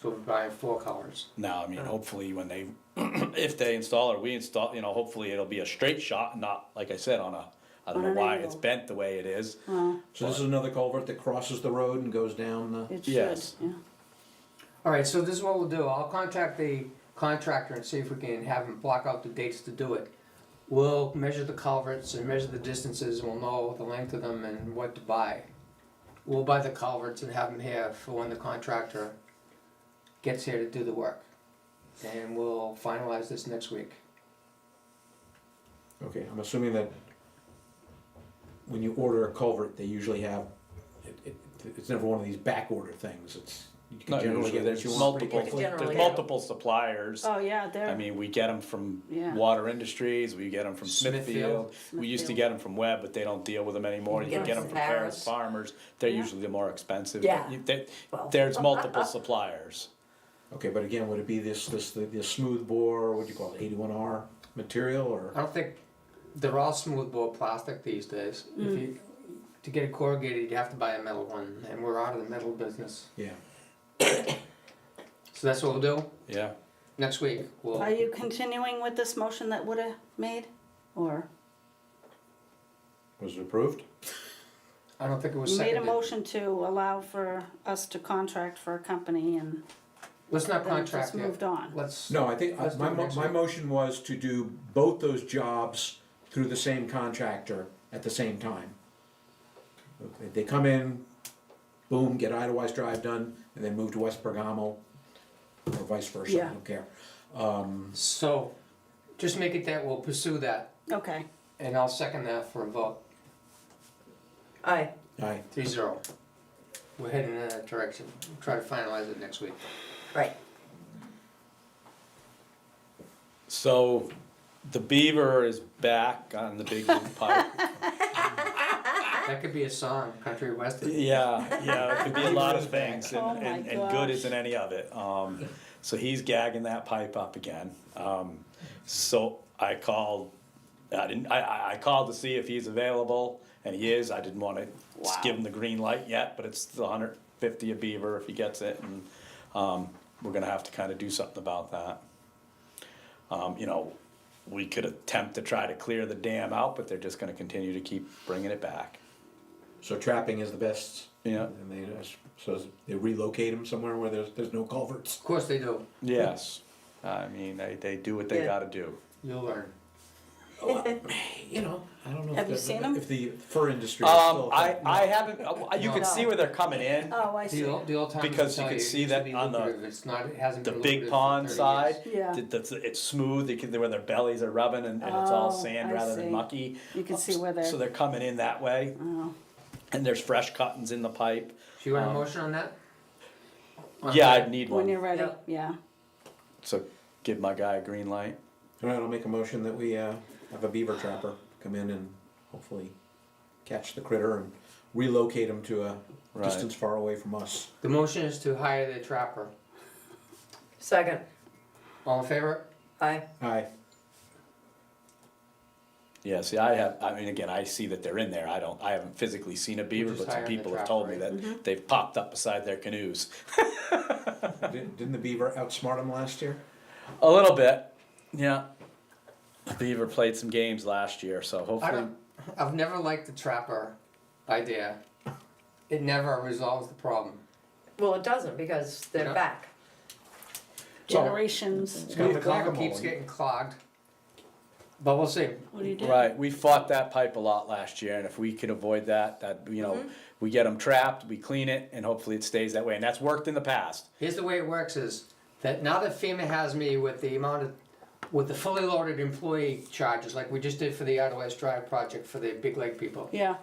so we're buying 4 culverts. Now, I mean, hopefully when they, if they install or we install, hopefully it'll be a straight shot, not, like I said, I don't On know an why angle. it's bent the way it is. oh, So this is another culvert that crosses the road and goes down the, it should, Yes. yeah. Alright, so this is what we'll do, I'll contact the contractor and see if we can have him block out the dates to do it. We'll measure the culverts and measure the distances, we'll know the length of them and what to buy. We'll buy the culverts and have them here for when the contractor gets here to do the work. And we'll finalize this next week. okay, I'm assuming that when you order a culvert, they usually have, it's never one of these back order things, you No, can generally usually get there's what you want pretty multiple, quickly. Generally, there's yeah. multiple suppliers. Oh, yeah, I they're, mean, we get them from Yeah. Water Industries, we get them from Smithfield. Smithfield. We used to get them from Webb, but they don't deal with them anymore. You You can get them from Paris Paris. Farmers, they're Yeah. usually the more expensive. Yeah. But Well. there's multiple suppliers. Okay, but again, would it be the smooth bore, what do you call it, 81R material, or? I don't think, they're all smoothbore plastic these days. To get it corrugated, you have to buy a metal one, and we're out of the metal business. Yeah. So that's what we'll do, Yeah. next week, we'll. are you continuing with this motion that Woulda made, or? Was it approved? I don't think it was You made a seconded. motion to allow for us to contract for a company and Let's not then contract just yet. moved on. Let's, No, I think, Let's do my, it next my week. motion was to do both those jobs through the same contractor at the same time. Okay, they come in, boom, get Idlewice Drive done, and then move to West Bergamo, or vice versa, I Yeah. don't care. so, just make it that, we'll pursue that, Okay, and I'll second that for a vote, Aye. 3-0. We're heading in that direction, we'll try to finalize it next week. Right. So the beaver is back on the big loop pipe. That could be a song, country western. Yeah, it could be a lot of things, Oh and, my and gosh. good isn't any of it. So he's gagging that pipe up again. So I called, I called to see if he's available, and he is. I didn't wanna just give him the green light yet, but it's the 150 a beaver if he gets it, and, we're gonna have to kinda do something about that. We could attempt to try to clear the dam out, but they're just gonna continue to keep bringing it back. So trapping is the best. Yeah. And they relocate them somewhere where there's no culverts. Of course they do, Yes, I mean, they do what they Yeah. gotta do. you'll learn. You know, I don't know. Have you seen 'em? If the fur industry is still. I haven't, you can No. see where they're coming in, Oh, I see. The old timers Because will you tell can it see used to that be on the- lucrative. It's not, it hasn't the been big lucrative for pond 30 side. years. Yeah. It's smooth, where their bellies are rubbing and it's all Oh, sand I rather see. than mucky. You can see where they're. So they're coming in that way, Oh. and there's fresh cuttings in the pipe. So you want a motion on that? Yeah, I'd need When you're one, ready, Yep. yeah. so give my guy a green light. All right, I'll make a motion that we have a beaver trapper come in and hopefully catch the critter and relocate him to a Right. distance far away from us. The motion is to hire the trapper. Second, All in favor? aye. Aye. Yeah, see, again, I see that they're in there, I haven't physically seen a beaver, just but some hiring the people have trapper, told me right? that they've popped up beside their canoes. Didn't the beaver outsmart him last year? A little bit, yeah. The beaver played some games last year, so I hopefully, don't, I've never liked the trapper idea. It never resolves the problem. Well, it doesn't because they're Yeah. back. Generations. It's got The the culvert whack-a-mole. keeps getting clogged. But we'll see. What do you do? right, we fought that pipe a lot last year, and if we could avoid that, we get them trapped, we clean it, and hopefully it stays that way, and that's worked in the past. Here's the way it works is that now that FEMA has me with the amount of, with the fully loaded employee charges, like we just did for the Idlewild Drive project for the Big Lake people, Yeah,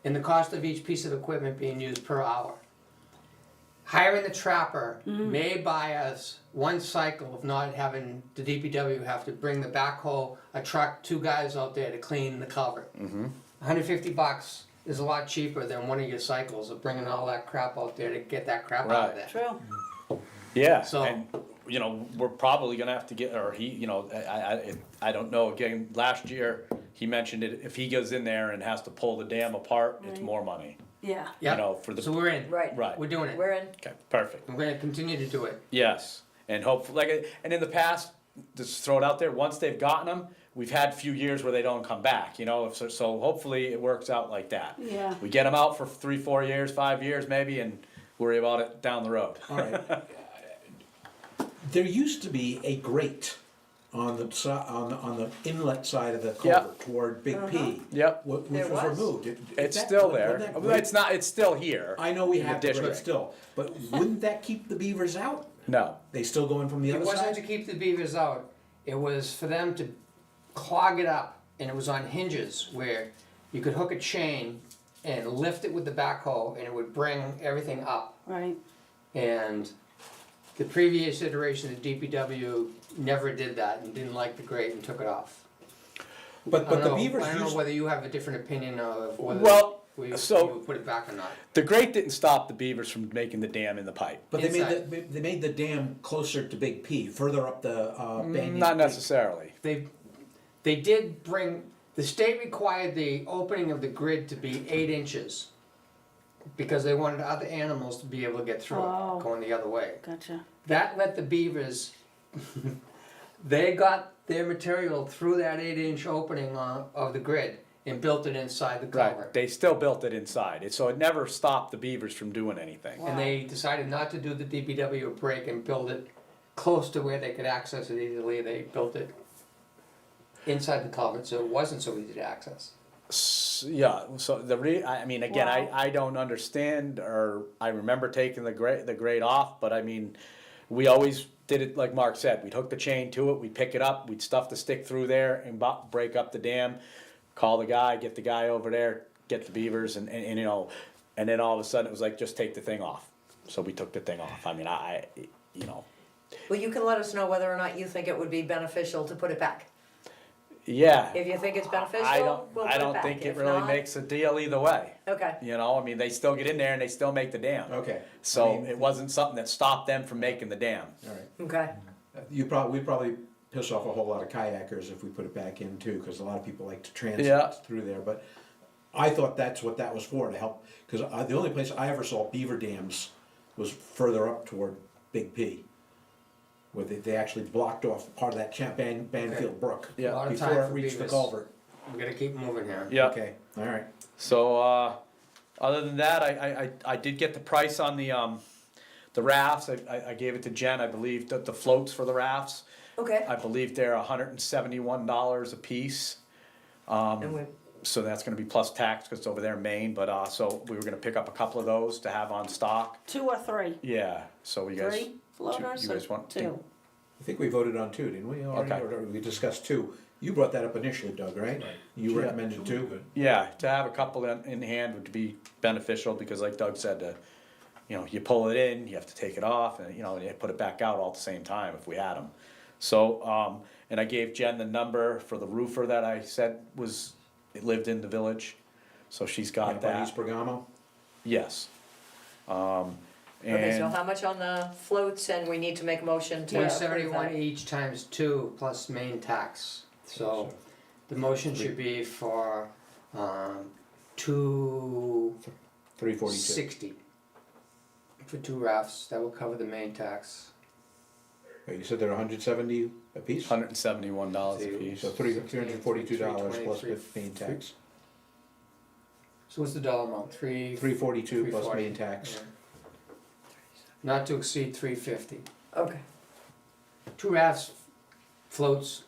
and the cost of each piece of equipment being used per hour. Hiring the trapper may buy us one cycle of not having the DPW have to bring the backhoe, a truck, 2 guys out there to clean the culvert. $150 is a lot cheaper than one of your cycles of bringing all that crap out there to get that crap out of Right. there. true. Yeah, So- and, we're probably gonna have to get, or he, I don't know, again, last year, he mentioned it, if he goes in there and has to pull the dam apart, it's Right. more money, Yeah, Yep. for the, So we're in. Right. right, We're doing it. We're in. okay, perfect. We're gonna continue to do it. Yes, and hopefully, and in the past, just throw it out there, once they've gotten them, we've had a few years where they don't come back, so hopefully it works out like that. yeah. We get them out for 3, 4 years, 5 years maybe, and worry about it down the road. All right. There used to be a grate on the inlet side of the Yeah. culvert toward Big P. Yep, Which There was was. removed. it's still there, wouldn't that grate- it's not, it's still here. I know we in the have the grate district. still, but wouldn't that keep the beavers out? No, They still going from the It other wasn't to side? keep the beavers out, it was for them to clog it up, and it was on hinges where you could hook a chain and lift it with the backhoe, and it would bring everything up. Right, And the previous iteration of DPW never did that and didn't like the grate and took it off. But the beavers I don't know used, whether you have a different opinion of whether Well, we so- would put it back or not. the grate didn't stop the beavers from making the dam in the pipe. but they inside. made the dam closer to Big P, further up the Banyan. Not Creek. necessarily. They did bring, the state required the opening of the grid to be 8 inches because they wanted other animals to be able to get through Oh. it, going the other way. gotcha. That let the beavers, they got their material through that 8-inch opening of the grid and built it inside the Right, culvert. they still built it inside, so it never stopped the beavers from doing anything. And they decided not to do the DPW break and build it close to where they could access it easily. They built it inside the culvert, so it wasn't so easy to access. Yeah, so again, Wow. I don't understand, or I remember taking the grate off, but we always did it like Mark said, we'd hook the chain to it, we'd pick it up, we'd stuff the stick through there and break up the dam, call the guy, get the guy over there, get the beavers, and then all of a sudden it was like, just take the thing off. So we took the thing off, Well, you can let us know whether or not you think it would be beneficial to put it back. yeah. If you think it's I beneficial, we'll put it don't back. think it If really not- makes a deal either way. Okay, They still get in there and they still make the dam. Okay. So I mean, it wasn't something that stopped them from making the dam. All right. okay. We'd probably piss off a whole lot of kayakers if we put it back in too, because a lot of people like to Yeah. transit through there, but I thought that's what that was for, to help, because the only place I ever saw beaver dams was further up toward Big P, where they actually blocked off part of that Banfield Brook Yeah. A lot of time before it for reached the beavers. culvert. We gotta keep moving here. Yeah. Okay, all right. So, other than that, I did get the price on the rafts, I gave it to Jen, I believe, the floats for the rafts. Okay, I believe they're $171 a piece. And we, So that's gonna be plus tax, cause it's over there in Maine, but, so we were gonna pick up a couple of those to have on stock. 2 or 3? Yeah, so you guys. 3 floaters you guys or want- 2? I think we voted on 2, didn't we already? Okay. Or we discussed 2. You brought that up initially, Doug, right? You Yeah. recommended 2? Yeah, to have a couple in hand would be beneficial, because like Doug said, you know, you pull it in, you have to take it off, and, you know, you put it back out all at the same time if we had them. So, and I gave Jen the number for the roofer that I said it lived in the village, so she's got By that. East Bergamo? Yes. okay, so And how much on the floats, and we need to make a motion to approve 171 that? each times 2 plus main tax. So the motion should be for, 342. 260. For 2 rafts, that will cover the main tax. You said they're 170 apiece? $171 a piece. So $342 plus 15 tax. So what's the dollar amount? 342 plus 340. main tax. Yeah. Not to exceed 350. Okay, 2 rafts, floats,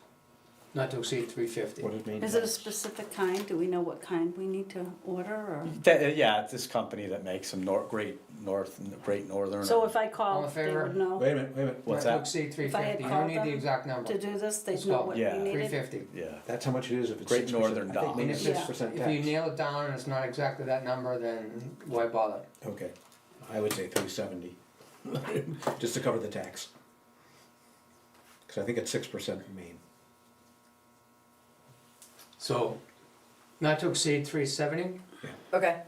not to exceed 350. What is main Is it a tax? specific kind? Do we know what kind we need to order, or? Yeah, it's this company that makes them Great Northern. So if I All in called, they favor? would know Wait a minute. What's Not to that? exceed If I had 350. You don't called need the them exact number. to do this, they'd Let's know go. what Yeah. we needed? 350. Yeah. That's how much it is if it's Great 6%. Northern I think maybe Dock. 6% If you tax. nail it down and it's not exactly that number, then why bother? Okay, I would say 370, just to cover the tax. Because I think it's 6% in Maine. So, not to exceed 370. okay,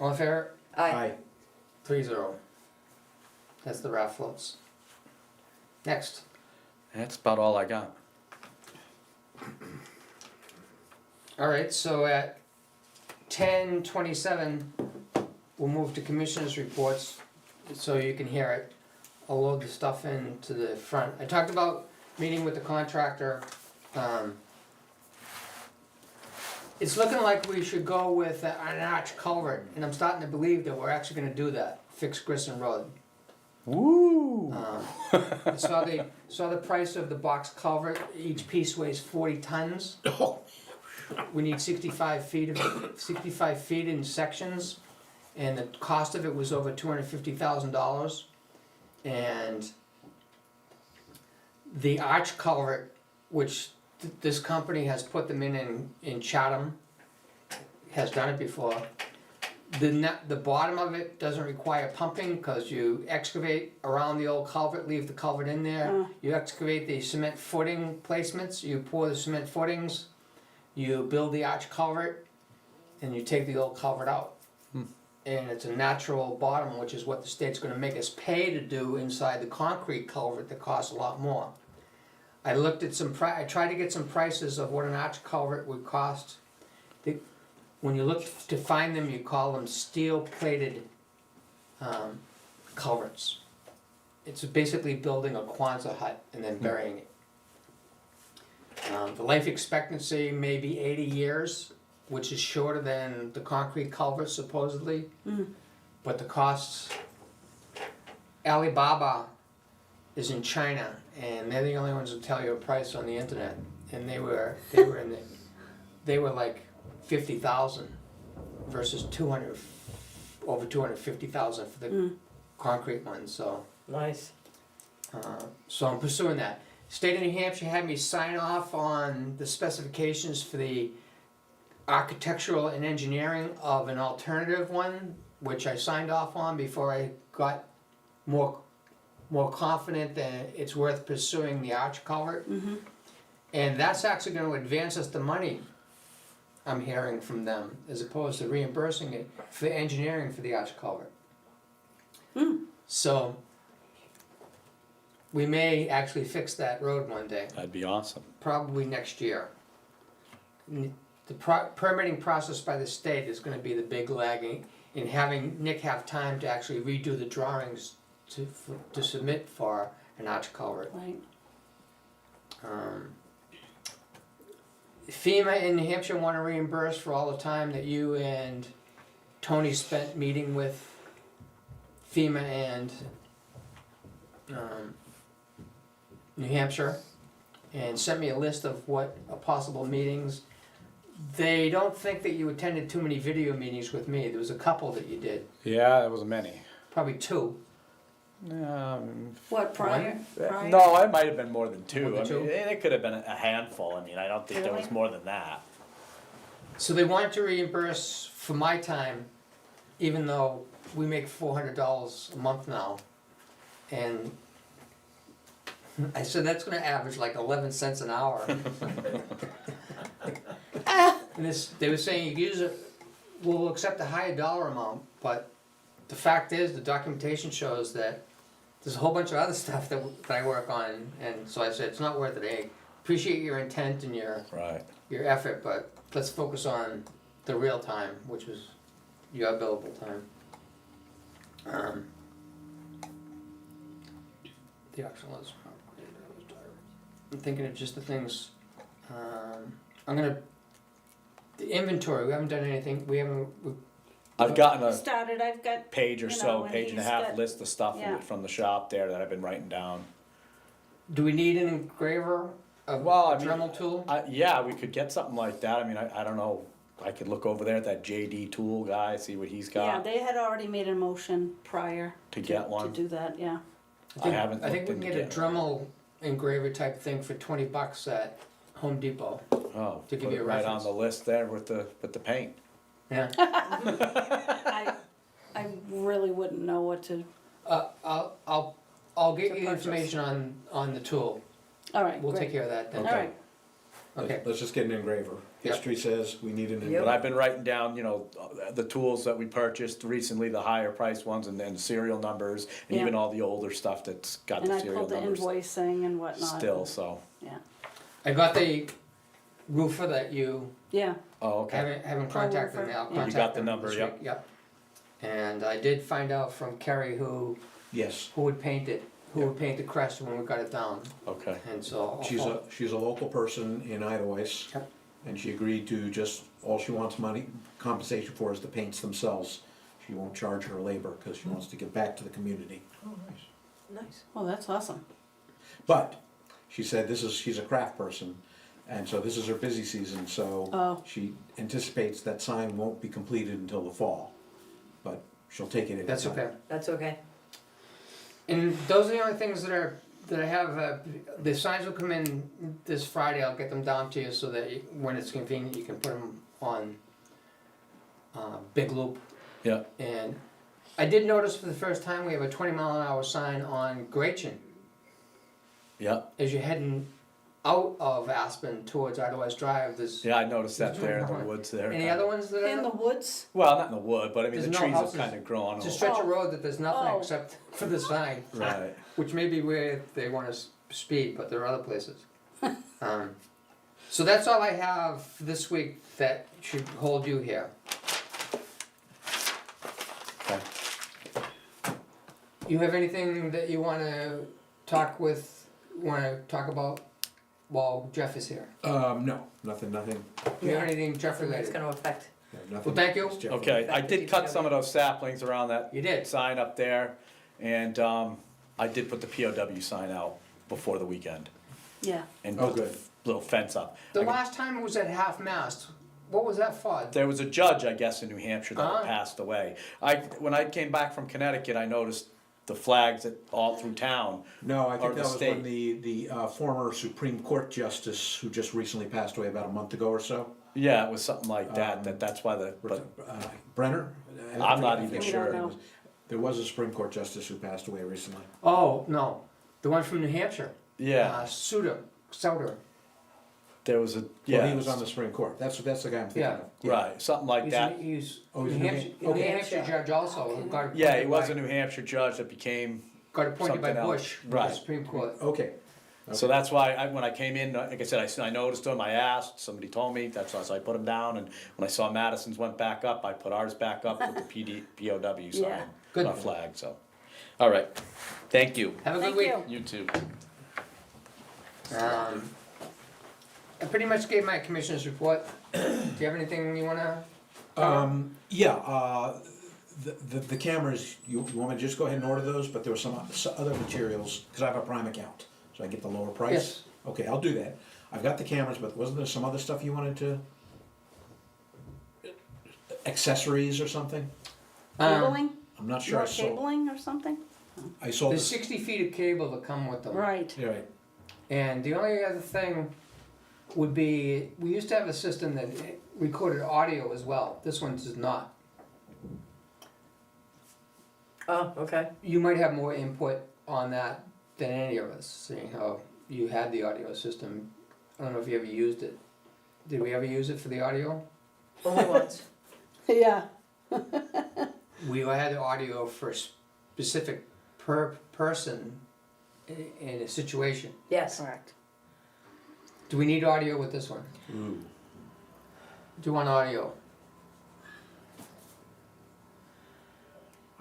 All in favor? aye. 3-0. That's the raft floats. Next. That's about all I got. All right, so at 10:27, we'll move to commissioners' reports, so you can hear it. I'll load the stuff into the front. I talked about meeting with the contractor. It's looking like we should go with an arch culvert, and I'm starting to believe that we're actually gonna do that, fix Grissom Road. Woo! I saw the price of the box culvert, each piece weighs 40 tons. We need 65 feet in sections, and the cost of it was over $250,000. And the arch culvert, which this company has put them in Chatham, has done it before. The bottom of it doesn't require pumping, because you excavate around the old culvert, leave the culvert in there. You excavate the cement footing placements, you pour the cement footings, you build the arch culvert, and you take the old culvert out. And it's a natural bottom, which is what the state's gonna make us pay to do inside the concrete culvert that costs a lot more. I looked at I tried to get some prices of what an arch culvert would cost. When you look to find them, you call them steel-plated culverts. It's basically building a Quonset hut and then burying it. The life expectancy may be 80 years, which is shorter than the concrete culverts supposedly. But the costs, Alibaba is in China, and they're the only ones who tell you a price on the internet. And they were like 50,000 versus over 250,000 for the concrete ones. So Nice. so I'm pursuing that. State of New Hampshire had me sign off on the specifications for the architectural and engineering of an alternative one, which I signed off on before I got more confident that it's worth pursuing the arch culvert. And that's actually gonna advance us the money, I'm hearing from them, as opposed to reimbursing it for engineering for the arch culvert. So, we may actually fix that road one day, That'd be awesome. probably next year. The permitting process by the state is gonna be the big lagging, in having Nick have time to actually redo the drawings to submit for an arch culvert. Right. FEMA in New Hampshire wanna reimburse for all the time that you and Tony spent meeting with FEMA and New Hampshire, and sent me a list of what possible meetings. They don't think that you attended too many video meetings with me. There was a couple that you did, Yeah, there was many. probably two. What, prior? Prior? No, it might have been more than two. More than I mean, two? it could have been a handful. I mean, I don't think there was Really? more than that. So they wanted to reimburse for my time, even though we make $400 a month now. And I said, that's gonna average like 11 cents an hour. And they were saying you use it, we'll accept a higher dollar amount, but the fact is, the documentation shows that there's a whole bunch of other stuff that I work on, and so I said, it's not worth it. I appreciate your intent and Right. your effort, but let's focus on the real time, which was your billable time. The auction was, I'm thinking of just the things, the inventory, we haven't done anything, I've gotten a Started, I've got, page or you so, know, and page and a he's half got- list of stuff yeah. from the shop there that I've been writing down. do we need an engraver, Well, I a mean, Dremel tool? Yeah, we could get something like that. I mean, I don't know. I could look over there at that JD tool guy, see what he's yeah, got they had already made a motion prior to get to one. do that, yeah. I haven't I think we looked can get a into getting Dremel engraver type thing for $20 at Home Depot. Oh, to give put you it a right reference. on the list there with the paint. Yeah. I really wouldn't know what to, I'll get To you purchase. information on the tool. all right, We'll take great. care of that then. All right, Okay. Let's just get an engraver. Yep. History says we need an Yep. engraver. But I've been writing down, you know, the tools that we purchased recently, the higher priced ones, and then serial numbers, and Yeah. even all the older stuff that's got and the I serial pulled the numbers invoicing and whatnot. still. So, Yeah, I got the roofer that you yeah, oh, okay. haven't contacted roofer, me, I'll yeah. contact You got the them number, this yep. week, Yep. And I did find out from Kerry who Yes, would paint it, who would paint the crest when we got it down, Okay. and so. I'll she's follow- a local person in Idaho's. Yep. And she agreed to just, all she wants money, compensation for is the paints themselves. She won't charge her labor, cause she wants to give back to the community. Oh, nice. Nice. oh, that's awesome. But, she said she's a craft person, and so this is her busy season, so Oh. she anticipates that sign won't be completed until the fall. But she'll take it in. That's okay. That's okay. And those are the only things that I have, the signs will come in this Friday, I'll get them down to you so that when it's convenient, you can put them on, big loop. Yeah. And I did notice for the first time, we have a 20-mile-an-hour sign on Gretchen Yeah. as you're heading out of Aspen towards Idlewild Drive. There's Yeah, I noticed that There's there in one the behind. woods there. any kinda- other ones that In the are? woods, Well, not in the wood, but I mean, There's the no trees have houses. kind of grown. It's a over. stretch of Oh. road that there's nothing Oh. except for the sign, Right. which may be where they want to speed, but there are other places. So that's all I have for this week that should hold you here. Okay. You have anything that you wanna talk about while Jeff is here? No, nothing, Do you have anything Jeff That's related? gonna affect. nothing. Well, thank you. It's Jeff. Okay, I did cut some of those saplings around that You did? sign up there, and I did put the POW sign out before the weekend yeah. and Oh, put the good. little fence up. The I got- last time it was at half-mast, what was that for? There was a judge, I guess, in New Hampshire that Ah. had passed away. When I came back from Connecticut, I noticed the flags all through town. No, I Or think the that was state. when the former Supreme Court Justice, who just recently passed away about a month ago or so. Yeah, it was something like that. That's why but Brenner? I'm not I even forget sure. her name was. There was a Supreme Court Justice who passed away recently. Oh, no, the one from New Hampshire. yeah, Souter. there was a Well, he was on the Supreme Court. That's the guy I'm thinking Yeah. of. right, something like that. He's Oh, he's New New Hampshire, Ham- New okay. Hampshire judge also, who got Yeah, he appointed was by- a New Hampshire judge that became. got appointed by something else. Bush, with the Right. Supreme Court. Okay. So that's why when I came in, like I said, I noticed him. I asked. Somebody told me. That's why so I put him down. And when I saw Madison's went back up, I put ours back up with the POW sign, Yeah. Good. flag. So, all right. Thank you. Have a good Thank week. you. You too. I pretty much gave my commissioner's report. Do you have anything you wanna? Yeah, the cameras, you want me to just go ahead and order those, but there were some other materials, because I have a Prime account, so I get the lower price? Yes. Okay, I'll do that. I've got the cameras, but wasn't there some other stuff you wanted to? accessories or something? Cabling, I'm not sure more I saw, cabling or something? I saw There's this, 60 feet of cable that come with them. Right, yeah, right, And the only other thing would be, we used to have a system that recorded audio as well. This one does not. Oh, okay. You might have more input on that than any of us, seeing how you had the audio system. I don't know if you ever used it. Did we ever use it for the audio? Only once. yeah, We had audio for a specific person in a situation. Yes. correct. Do we need audio with this one? ooh, Do you want audio?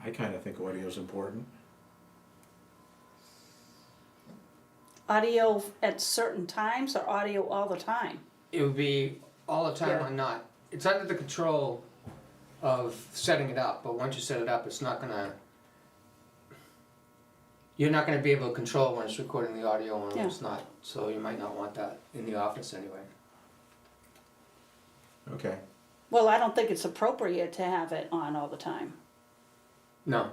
I kinda think audio's important. Audio at certain times or audio all the time? It would be all the time Yeah. or not. It's under the control of setting it up, but once you set it up, it's not gonna, you're not gonna be able to control when it's recording the audio and when Yeah. it's not, so you might not want that in the office anyway. Okay, Well, I don't think it's appropriate to have it on all the time. No,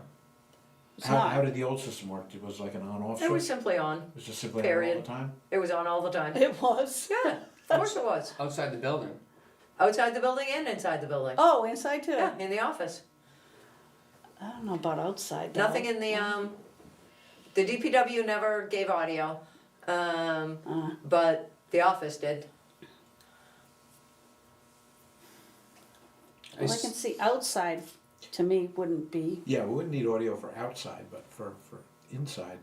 It's how not. did the old system work? It was like an on-off It switch? was simply on. It was just simply on all period. the time? It was on all the time. It was. Yeah, of course it was. outside the building. Outside the building and inside the building. Oh, inside too? Yeah, in the office. I don't know about outside though. Nothing in the DPW never gave audio, but the office did. I Well, I s- can see outside, to me, wouldn't be, Yeah, we wouldn't need audio for outside, but for inside.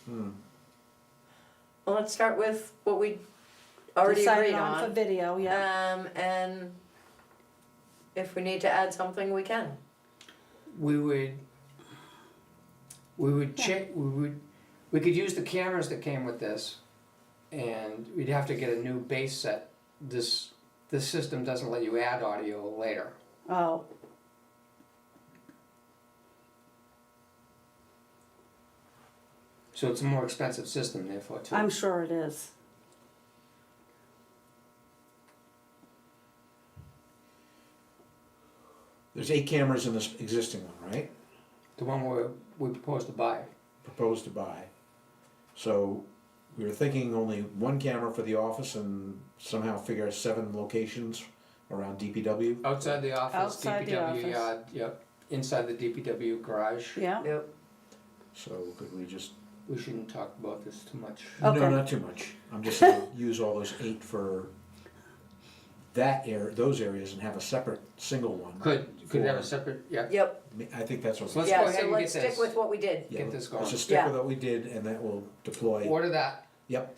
Well, let's start with what we already decided agreed on for on. video, yeah. And if we need to add something, we can. We would check, we could use the cameras that came with this, and we'd have to get a new base set. This system doesn't let you add audio later. Oh, So it's a more expensive system therefore too. I'm sure it is. There's 8 cameras in this existing one, right? The one we propose to buy. Proposed to buy. So we were thinking only 1 camera for the office and somehow figure 7 locations around DPW. Outside the office, Outside the DPW office. yard, yep, inside the DPW garage. Yeah, Yep. So could we just, We shouldn't talk about this too much. no, Okay. not too much. I'm just gonna use all those 8 for those areas and have a separate single one. Could have a For- separate, yeah, Yep. I think that's what. So let's go Yeah, ahead so and let's get stick this. with what we did. Yeah, get this going. Let's just stick Yeah. with what we did and that will deploy. Order that. Yep.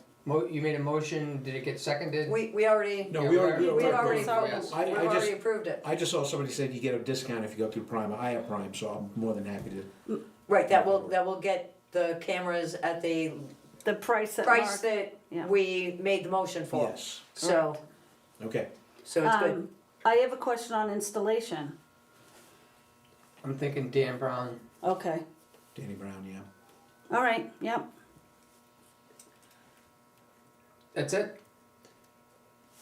You made a motion, did it get seconded? We already, No, Yeah, we already. we've already approved, approved, yes. I we've just- already approved it. I just saw somebody said you get a discount if you go through Prime. I have Prime, so I'm more than happy to. Right, that will get the cameras at the the price that price Mark. that Yeah. we made the motion for. Yes. So, Okay. so it's good. I have a question on installation. I'm thinking Dan Brown. Okay, Danny Brown, yeah. all right, yep. That's it?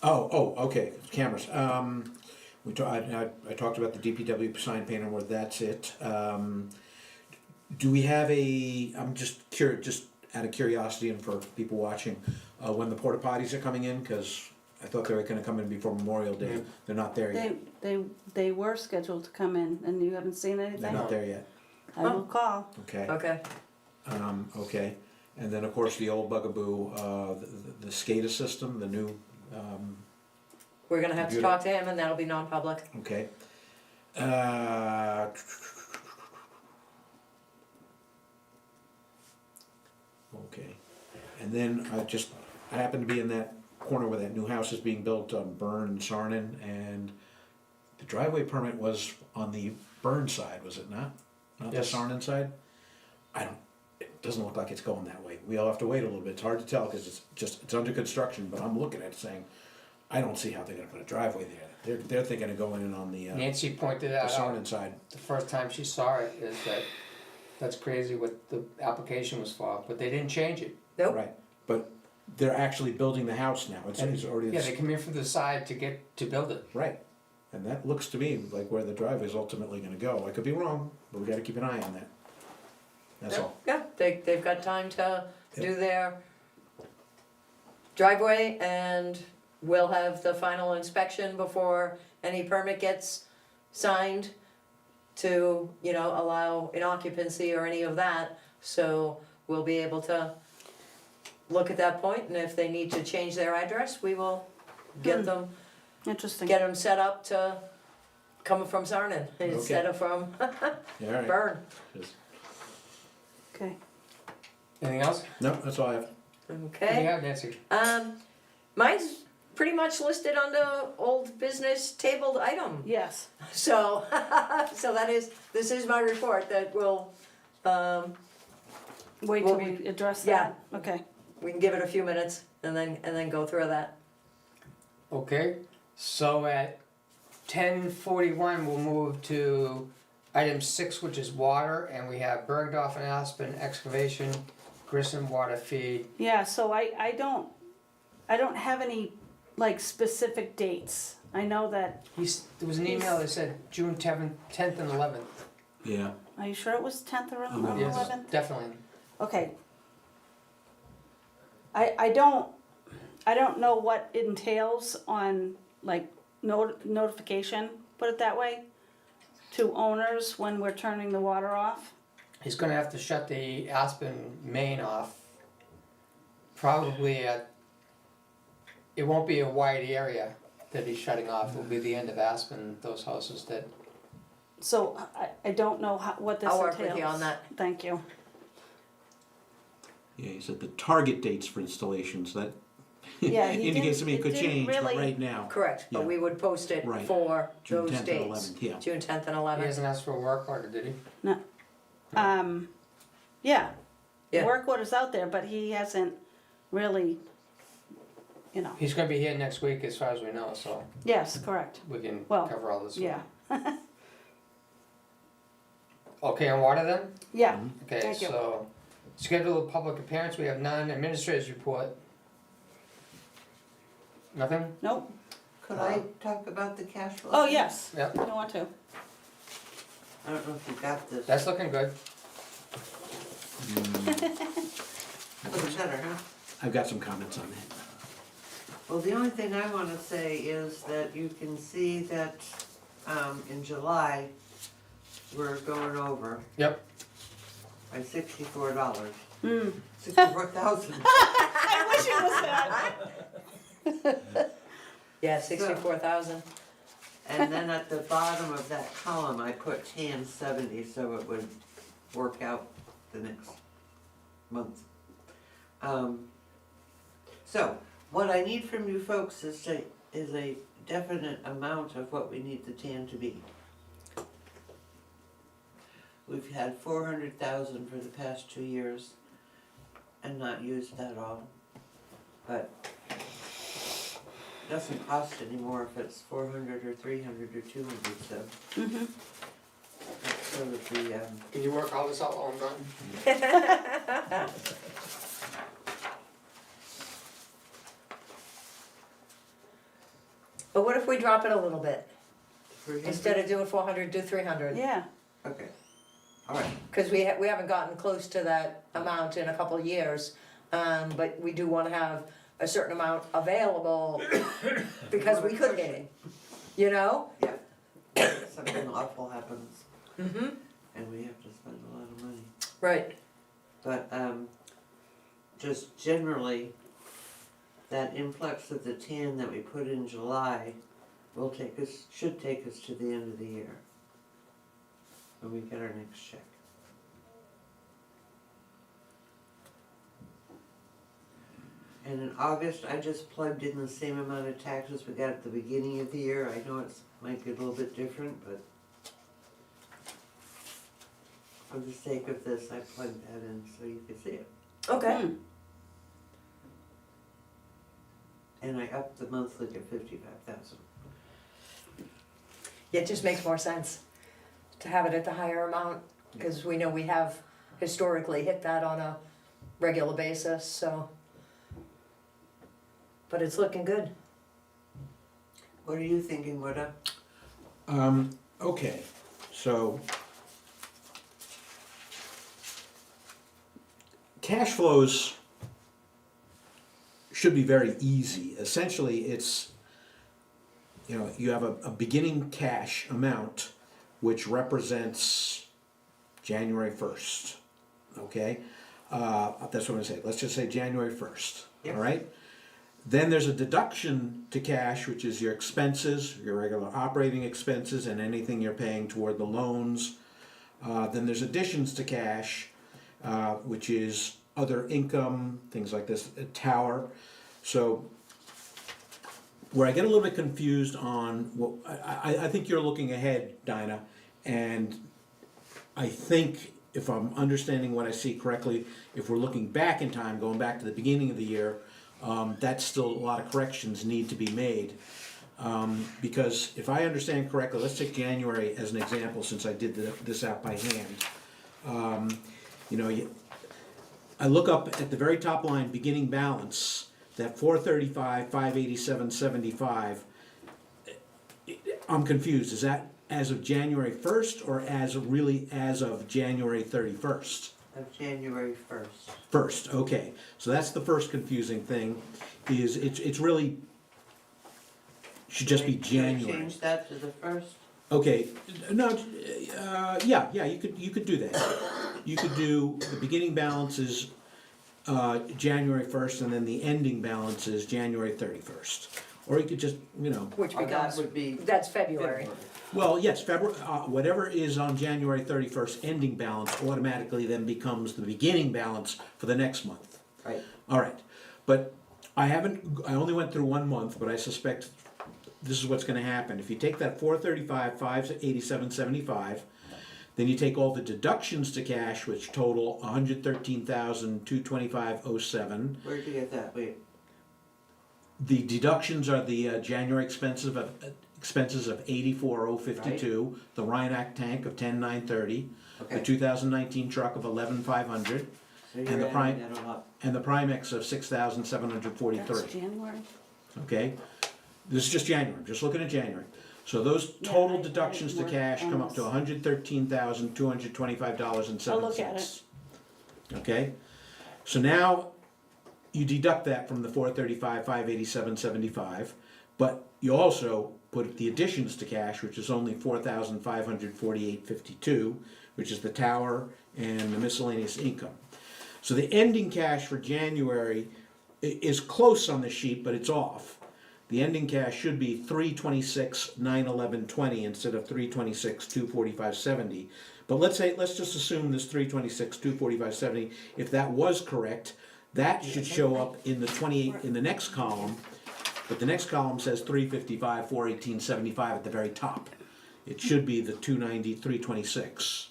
Oh, okay, cameras. I talked about the DPW sign painter where that's it. Do we have I'm just curious, just out of curiosity and for people watching, when the porta potties are coming in, cause I thought they were gonna come in before Memorial Day. Mhm. They're not there yet. They were scheduled to come in and you haven't seen They're anything? not there yet. I will call. Okay. Okay, Okay. And then, of course, the old bugaboo, the SCADA system, the new, we're gonna have to Computer. talk to him and that'll be non-public. okay. Okay. And then I happened to be in that corner where that new house is being built on Burn and Sarnin, and the driveway permit was on the Burn side, was it not? Not the Yes. Sarnin side? It doesn't look like it's going that way. We'll have to wait a little bit. It's hard to tell because it's under construction, but I'm looking at it saying, I don't see how they're gonna put a driveway there. They're thinking of going in on the Nancy pointed that out Sarnin side. the first time she saw it, is that's crazy what the application was for, but they didn't change it. Nope. Right, but they're actually building the house now, it's already. Yeah, they come in from the side to build it. Right, and that looks to me like where the driveway's ultimately gonna go, I could be wrong, but we gotta keep an eye on that. That's all. Yeah, they've got time to Yep. do their driveway, and we'll have the final inspection before any permit gets signed to, you know, allow an occupancy or any of that, so we'll be able to look at that point, and if they need to change their address, we will get them, Interesting. get them set up to come from Sarnen instead of from Yeah, all right. Bern. Okay. Anything else? No, that's all I have. What do Okay. you have, Nancy? Mine's pretty much listed on the old business tabled item. Yes. So, this is my report that will, Wait Will till we- we address yeah. that. Okay. we can give it a few minutes and then go through that. Okay, so at 10:41, we'll move to item 6, which is water, and we have Bergdorf and Aspen excavation, Grissom water feed. Yeah, so I don't have any like specific dates. I know that, There was an email that said June 10th and 11th. Yeah. are you sure it was 10th or I'm not- 11th? Yes, definitely. Okay. I don't know what it entails on like notification, put it that way, to owners when we're turning the water off. He's gonna have to shut the Aspen main off. Probably it won't be a wide area that he's shutting off, it'll be the end of Aspen, those houses that, So I don't know what this I'll entails. work with you on that. Thank you. Yeah, he said the target dates for installations, that Yeah, he indicates to me it didn't- could it didn't change, but really- right now, Correct, but Yeah. we would post it Right. for June those 10th and dates. 11th, yeah. June 10th and he 11th. hasn't asked for a work order, did he? Yeah, the Yeah. work order's out there, but he hasn't really, you know, He's gonna be here next week as far as we know, so yes, correct, we can Well, cover all this. yeah, Okay, on water then? yeah, Okay, Thank you. so, schedule a public appearance, we have none, administrators report. Nothing? nope, Could I talk about the cash flow? oh, yes, Yep, I want to. I don't know if you got this. that's looking good. Looks better, huh? I've got some comments on that. Well, the only thing I wanna say is that you can see that, in July, we're going over Yep, by $64. Mm. 64,000. I wish it was that. Yeah, 64,000. And then at the bottom of that column, I put tan 70, so it would work out the next month. So, what I need from you folks is a definite amount of what we need the tan to be. We've had 400,000 for the past 2 years and not used that all. But it doesn't cost anymore if it's 400 or 300 or 200, so. Mhm. That's sort of the, can you work all this out while I'm done? But what if we drop it a little bit? for his- Instead of doing 400, do 300? Yeah, Okay, all right. Because we haven't gotten close to that amount in a couple of years, but we do want to have a certain amount available because we could get it, you know? Something awful happens Mm-hmm. and we have to spend a lot of money. Right. But, just generally, that influx of the tan that we put in July should take us to the end of the year. When we get our next check. And in August, I just plugged in the same amount of taxes we got at the beginning of the year. I know it's, might be a little bit different, but for the sake of this, I plugged that in so you could see it. Okay. Hmm. And I upped the monthly to 55,000. Yeah, it just makes more sense to have it at the higher amount, because we know we have historically hit that on a regular basis, so. but it's looking good. What are you thinking, Rhoda? Okay, so. Cash flows should be very easy. Essentially, it's, you know, you have a beginning cash amount which represents January 1st, okay? That's what I'm gonna say. Let's just say January 1st, Yep. all right? Then there's a deduction to cash, which is your expenses, your regular operating expenses, and anything you're paying toward the loans. Then there's additions to cash, which is other income, things like this, a tower. So where I get a little bit confused on what I think you're looking ahead, Dinah, and I think if I'm understanding what I see correctly, if we're looking back in time, going back to the beginning of the year, that's still a lot of corrections need to be made. Because if I understand correctly, let's take January as an example, since I did this out by hand. You know, I look up at the very top line, beginning balance, that 435, 587, 75. I'm confused. Is that as of January 1st or as of January 31st? Of January 1st. First, okay. So that's the first confusing thing, is it's really, should just be Can I January. change that to the 1st? Okay, no, yeah, you could do that. You could do, the beginning balance is January 1st, and then the ending balance is January 31st. Or you could just, you know, Which Or that becomes, would be that's February. well, yes, February, whatever is on January 31st ending balance automatically then becomes the beginning balance for the next month. Right. All right, but I only went through 1 month, but I suspect this is what's gonna happen. If you take that 435, 587, 75, then you take all the deductions to cash, which total 113,225.07. Where'd you get that? Wait. The deductions are the January expenses of 84,052, the Rhine-Act tank of 10,930, the Okay. 2019 truck of 11,500, So and you're the prime- adding that all up. and the Primex of 6,743. That's January. Okay, this is just January. I'm just looking at January. So those total I deductions to worked cash come on up to this. $113,225.07. I'll look at it. Okay, so now you deduct that from the 435, 587, 75, but you also put the additions to cash, which is only 4,548.52, which is the tower and the miscellaneous income. So the ending cash for January is close on the sheet, but it's off. The ending cash should be 326,911.20 instead of 326,245.70. But let's just assume this 326,245.70. If that was correct, that should show up in the 28 in the next column. But the next column says 355, 418.75 at the very top. It should be the 290, 326.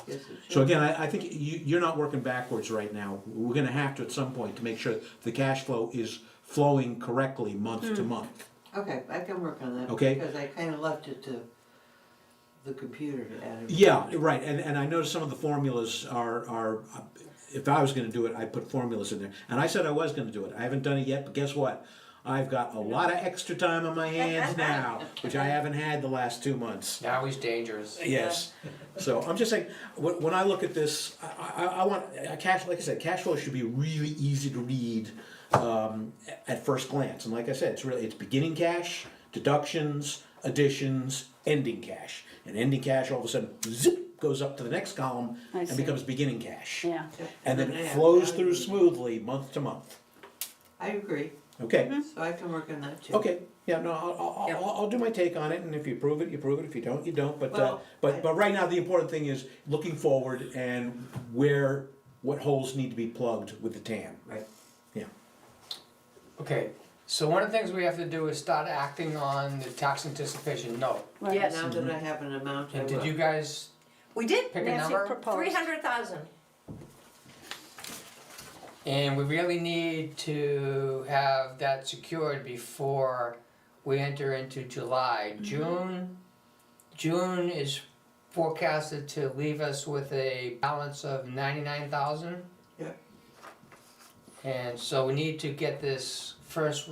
Yes, it should. So again, I think you're not working backwards right now. We're gonna have to at some point to make sure the cash flow is flowing correctly month to month. Okay, I can work on that. Okay. Because I kinda left it to the computer to add it. Yeah, right, and I noticed some of the formulas are, if I was gonna do it, I'd put formulas in there. And I said I was gonna do it. I haven't done it yet, but guess what? I've got a lot of extra time on my hands now, which I haven't had the last 2 months. Now he's dangerous. Yes. So I'm just saying, when I look at this, I want, cash, like I said, cash flow should be really easy to read at first glance. And like I said, it's beginning cash, deductions, additions, ending cash. And ending cash all of a sudden, zip, goes up to the next column I and see. becomes beginning cash. Yeah. And then I it have flows value. through smoothly month to month. I agree, Okay, so I can work on that too. okay, yeah, no, I'll do my take on it, and if you approve it, you approve it, if you don't, you don't, but, Well, but right now, the important thing is looking forward and what holes need to be plugged with the TAN. Right. Yeah. Okay, so one of the things we have to do is start acting on the tax anticipation note. Right. Yes. Now that I have an amount, I And did will. you guys We did, pick a Nancy number? proposed. 300,000. And we really need to have that secured before we enter into July. June is forecasted to leave us with a balance of 99,000. Yep. And so we need to get this first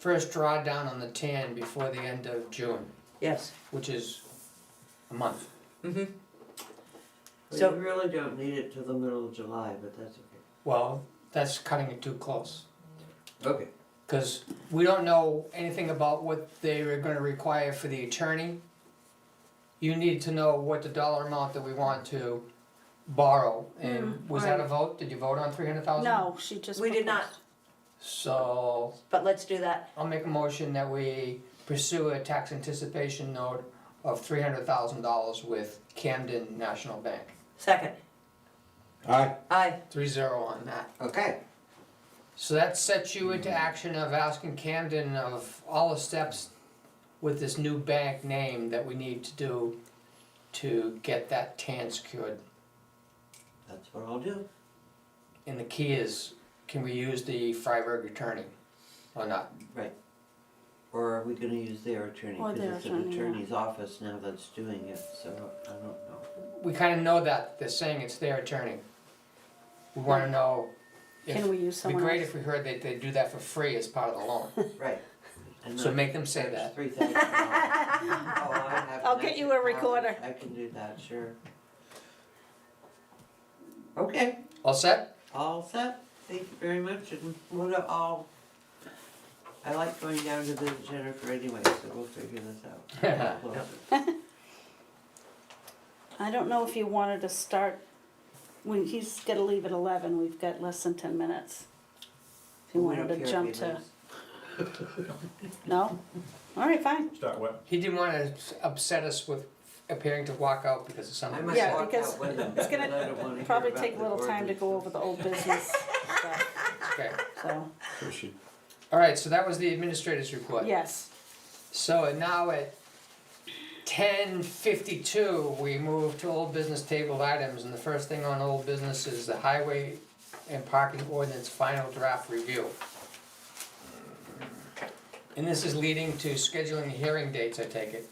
first drawdown on the tan before the end of June, Yes. which is a month. Mm-hmm. Well, So- you really don't need it till the middle of July, but that's Well, that's cutting it too close. okay. Okay. Cause we don't know anything about what they were gonna require for the attorney. You need to know what the dollar amount that we want to borrow, and was that a right. vote? Did you vote on 300,000? No, she just. We did not. proposed. So, But let's do that. I'll make a motion that we pursue a tax anticipation note of $300,000 with Camden National Bank. Second. Aye. Aye. 3-0 on that. Okay. So that sets you into action of asking Camden of all the steps with this new bank name that we need to do to get that tan secured. That's what I'll do. And the key is, can we use the Freiburg attorney or not? Right. Or are we gonna use their attorney? Or their Because it's an attorney, yeah. attorney's office now that's doing it, so I don't know. We kinda know that, they're saying it's their attorney. We wanna know if, Can we use it'd be someone great else? if we heard that they do that for free as part of the loan. Right. And So not make them say that. $3,000. Oh, I have I'll an get you extra a recorder. I can do that, sure. Okay, All set? all set. Thank you very much, and we'll all. I like going down to visit Jennifer anyway, so we'll figure this out. I don't know if you wanted to start, when he's gotta leave at 11, we've got less than 10 minutes. If you We wanted don't to care jump if he to, leaves. no? Alright, fine. Start what? He didn't wanna upset us with appearing to walk out because of I something. might Yeah, walk because out with him, it's because gonna I don't wanna hear Probably about take a the little time to ordinance. go over the old business stuff, Okay. so, Alright, so that was the administrator's report. yes. So now at 10:52, we move to old business tabled items, and the first thing on old business is the highway and parking ordinance final draft review. And this is leading to scheduling hearing dates, I take it.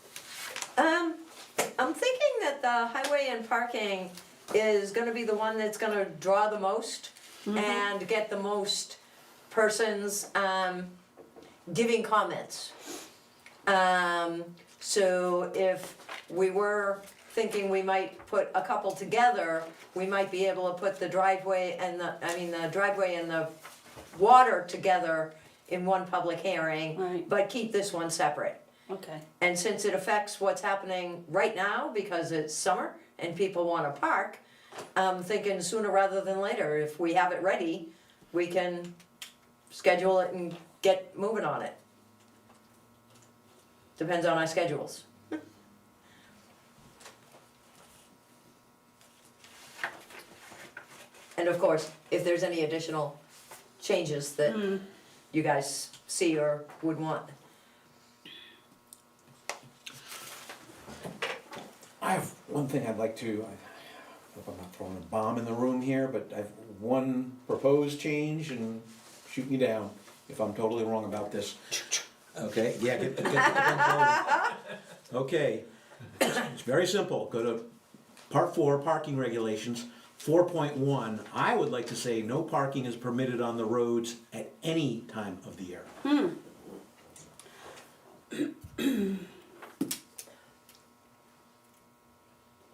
I'm thinking that the highway and parking is gonna be the one that's gonna draw the most and get the most persons, giving comments. So if we were thinking we might put a couple together, we might be able to put the driveway and the driveway and the water together in one public hearing, Right. but keep this one separate. Okay, And since it affects what's happening right now, because it's summer and people wanna park, I'm thinking sooner rather than later, if we have it ready, we can schedule it and get moving on it. Depends on our schedules. And of course, if there's any additional changes that you guys see or would want. I have one thing I'd like to, I hope I'm not throwing a bomb in the room here, but I've one proposed change, and shoot me down if I'm totally wrong about this. Okay, yeah, get the gun going. Okay, it's very simple, go to part 4, parking regulations, 4.1, I would like to say no parking is permitted on the roads at any time of the year.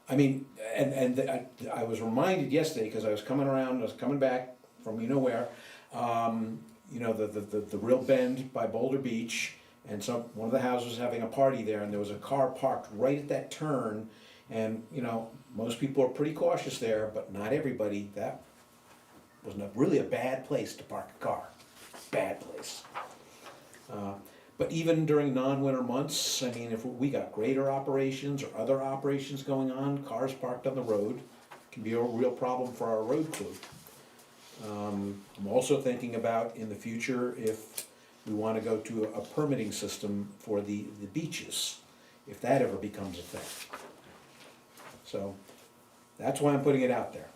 I mean, and I was reminded yesterday, because I was coming around, I was coming back from you know where, you know, the real bend by Boulder Beach, and one of the houses was having a party there, and there was a car parked right at that turn, and, you know, most people are pretty cautious there, but not everybody. That was really a bad place to park a car, bad place. But even during non-winter months, I mean, if we got grader operations or other operations going on, cars parked on the road can be a real problem for our road crew. I'm also thinking about in the future if we want to go to a permitting system for the beaches, if that ever becomes a thing. So that's why I'm putting it out there.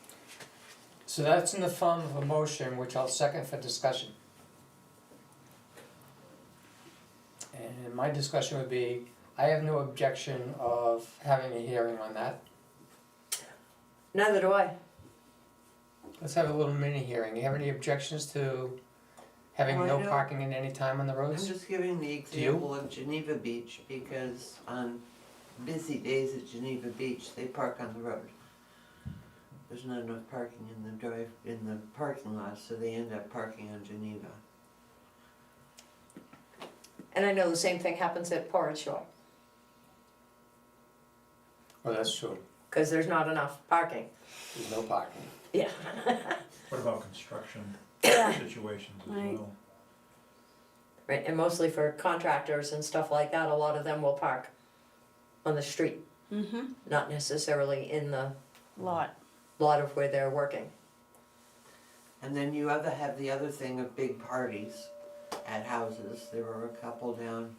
So that's in the form of a motion, which I'll second for discussion. And my discussion would be, I have no objection of having a hearing on that. Neither do I. Let's have a little mini hearing. You have any objections to having Oh, I no know. parking at any time on the I'm roads? just giving the you? example of Geneva Beach, because on busy days at Geneva Beach, they park on the road. There's not enough parking in the parking lot, so they end up parking on Geneva. And I know the same thing happens at Porridge Shore, Oh, that's true, cause there's not enough parking. there's no parking. Yeah. What about construction Yeah. situations as Right. well? Right, and mostly for contractors and stuff like that, a lot of them will park on the street, Mm-hmm, not necessarily in the lot. lot of where they're working. And then you have the other thing of big parties at houses. There were a couple down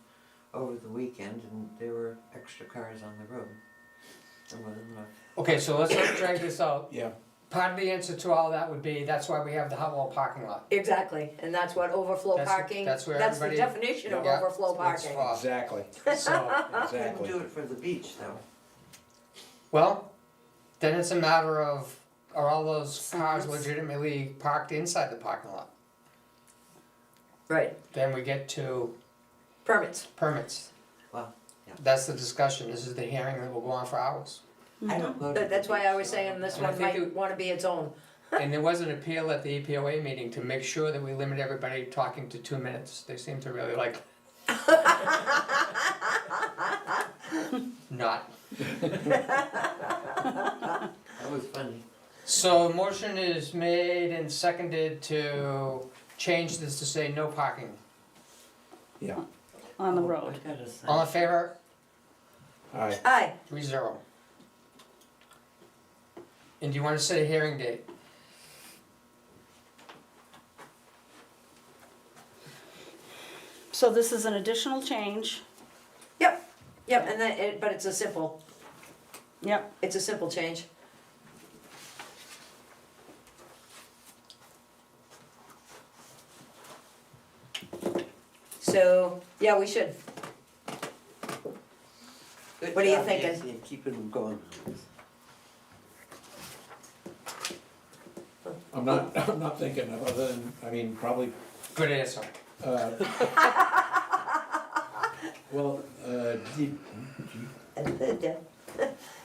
over the weekend and there were extra cars on the road. There wasn't enough. Okay, so let's not drag this out. Yeah, Part of the answer to all that would be, that's why we have the hot wall parking lot. Exactly, and that's what overflow That's- parking, that's where the everybody- definition of Yeah, overflow that's parking. for- exactly, So, Couldn't exactly. do it for the beach though. well, then it's a matter of, are all those cars Signs. legitimately parked inside the parking lot? Right, Then we get to permits. permits. Well, yeah. That's the discussion, this is the hearing that will go on for hours. I don't go to the That's why I was beach, so saying this And I one think might it- wanna be its own. And there was an appeal at the EPOA meeting to make sure that we limit everybody talking to 2 minutes. They seem to really like. Not. That was funny. So motion is made and seconded to change this to say no parking. Yeah, On the Oh, road. I gotta sign. All in favor? aye, Aye, 3-0. And do you wanna set a hearing date? So this is an additional change. yep, and then, but it's a simple change. So, yeah, we should, Good What are you job, thinking? Nancy, in keeping them going. I'm not thinking of other than, I mean, probably, Good answer. well,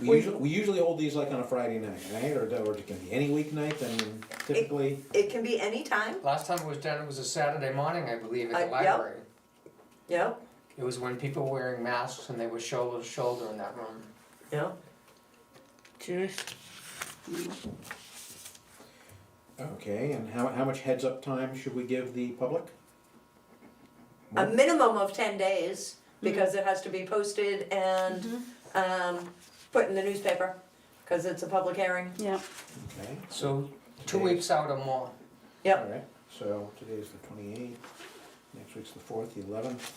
we- we usually hold these like on a Friday night, right, or it can be any weeknight, I mean, typically, it can be any time. Last time it was done, it was a Saturday morning, I believe, at the Yep. library. Yep, It was when people were wearing masks and they were shoulder to shoulder in that room. yep. okay, and how much heads up time should we give the public? A minimum of 10 days, because it has to be posted and, put in the newspaper, cause it's a public hearing. Yeah, Okay, So 2 Okay. weeks out or more. Yep. all right, so today's the 28th, next week's the 4th, the 11th.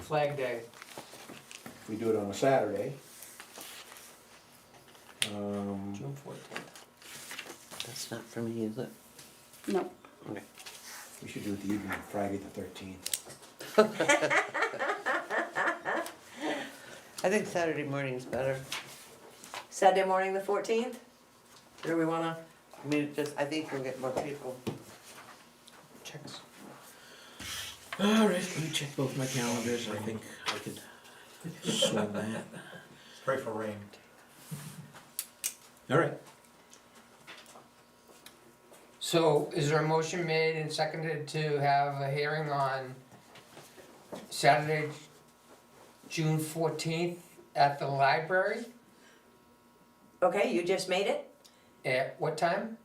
Flag Day. If we do it on a Saturday. June 14th. That's not for me, is it? no, We should do it the evening of Friday the 13th. I think Saturday morning's better. Saturday morning, the 14th? Or do we wanna, I mean, I think we'll get more people. Checks. All right, let me check both my calendars, I think I could swing that. Pray for rain. All right, So is there a motion made and seconded to have a hearing on Saturday, June 14th at the library? okay, you just made it? At what time?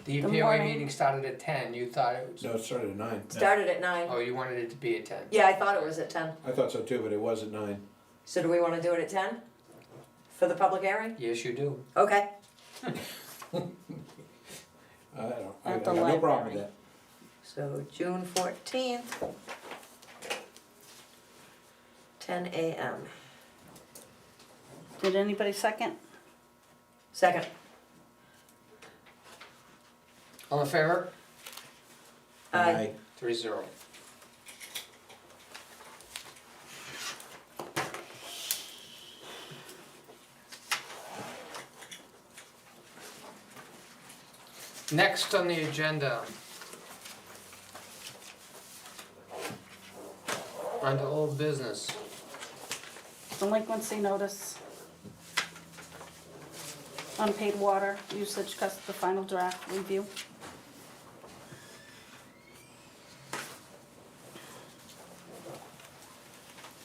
The The EPOA morning. meeting started at 10, you thought it was, no, it started at 9. Started at 9. oh, you wanted it to be at 10? Yeah, I thought it was at 10. I thought so too, but it was at 9. So do we wanna do it at 10? For the public hearing? Yes, you do. Okay, I At got the no problem with library. that. so June 14th. 10 a.m. did anybody second? Second. All in favor? Aye. 3-0. Next on the agenda. Under old business. Delinquency notice. Unpaid water usage, the final draft review.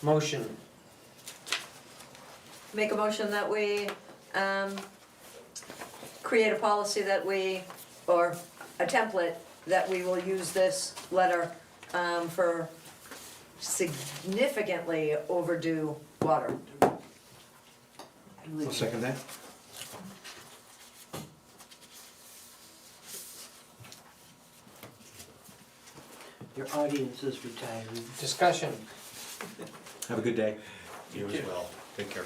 Motion. Make a motion that we, create a policy that we, or a template that we will use this letter, for significantly overdue water. I'll second that. Your audience is retiring. Discussion. Have a good day. You as well. Take care.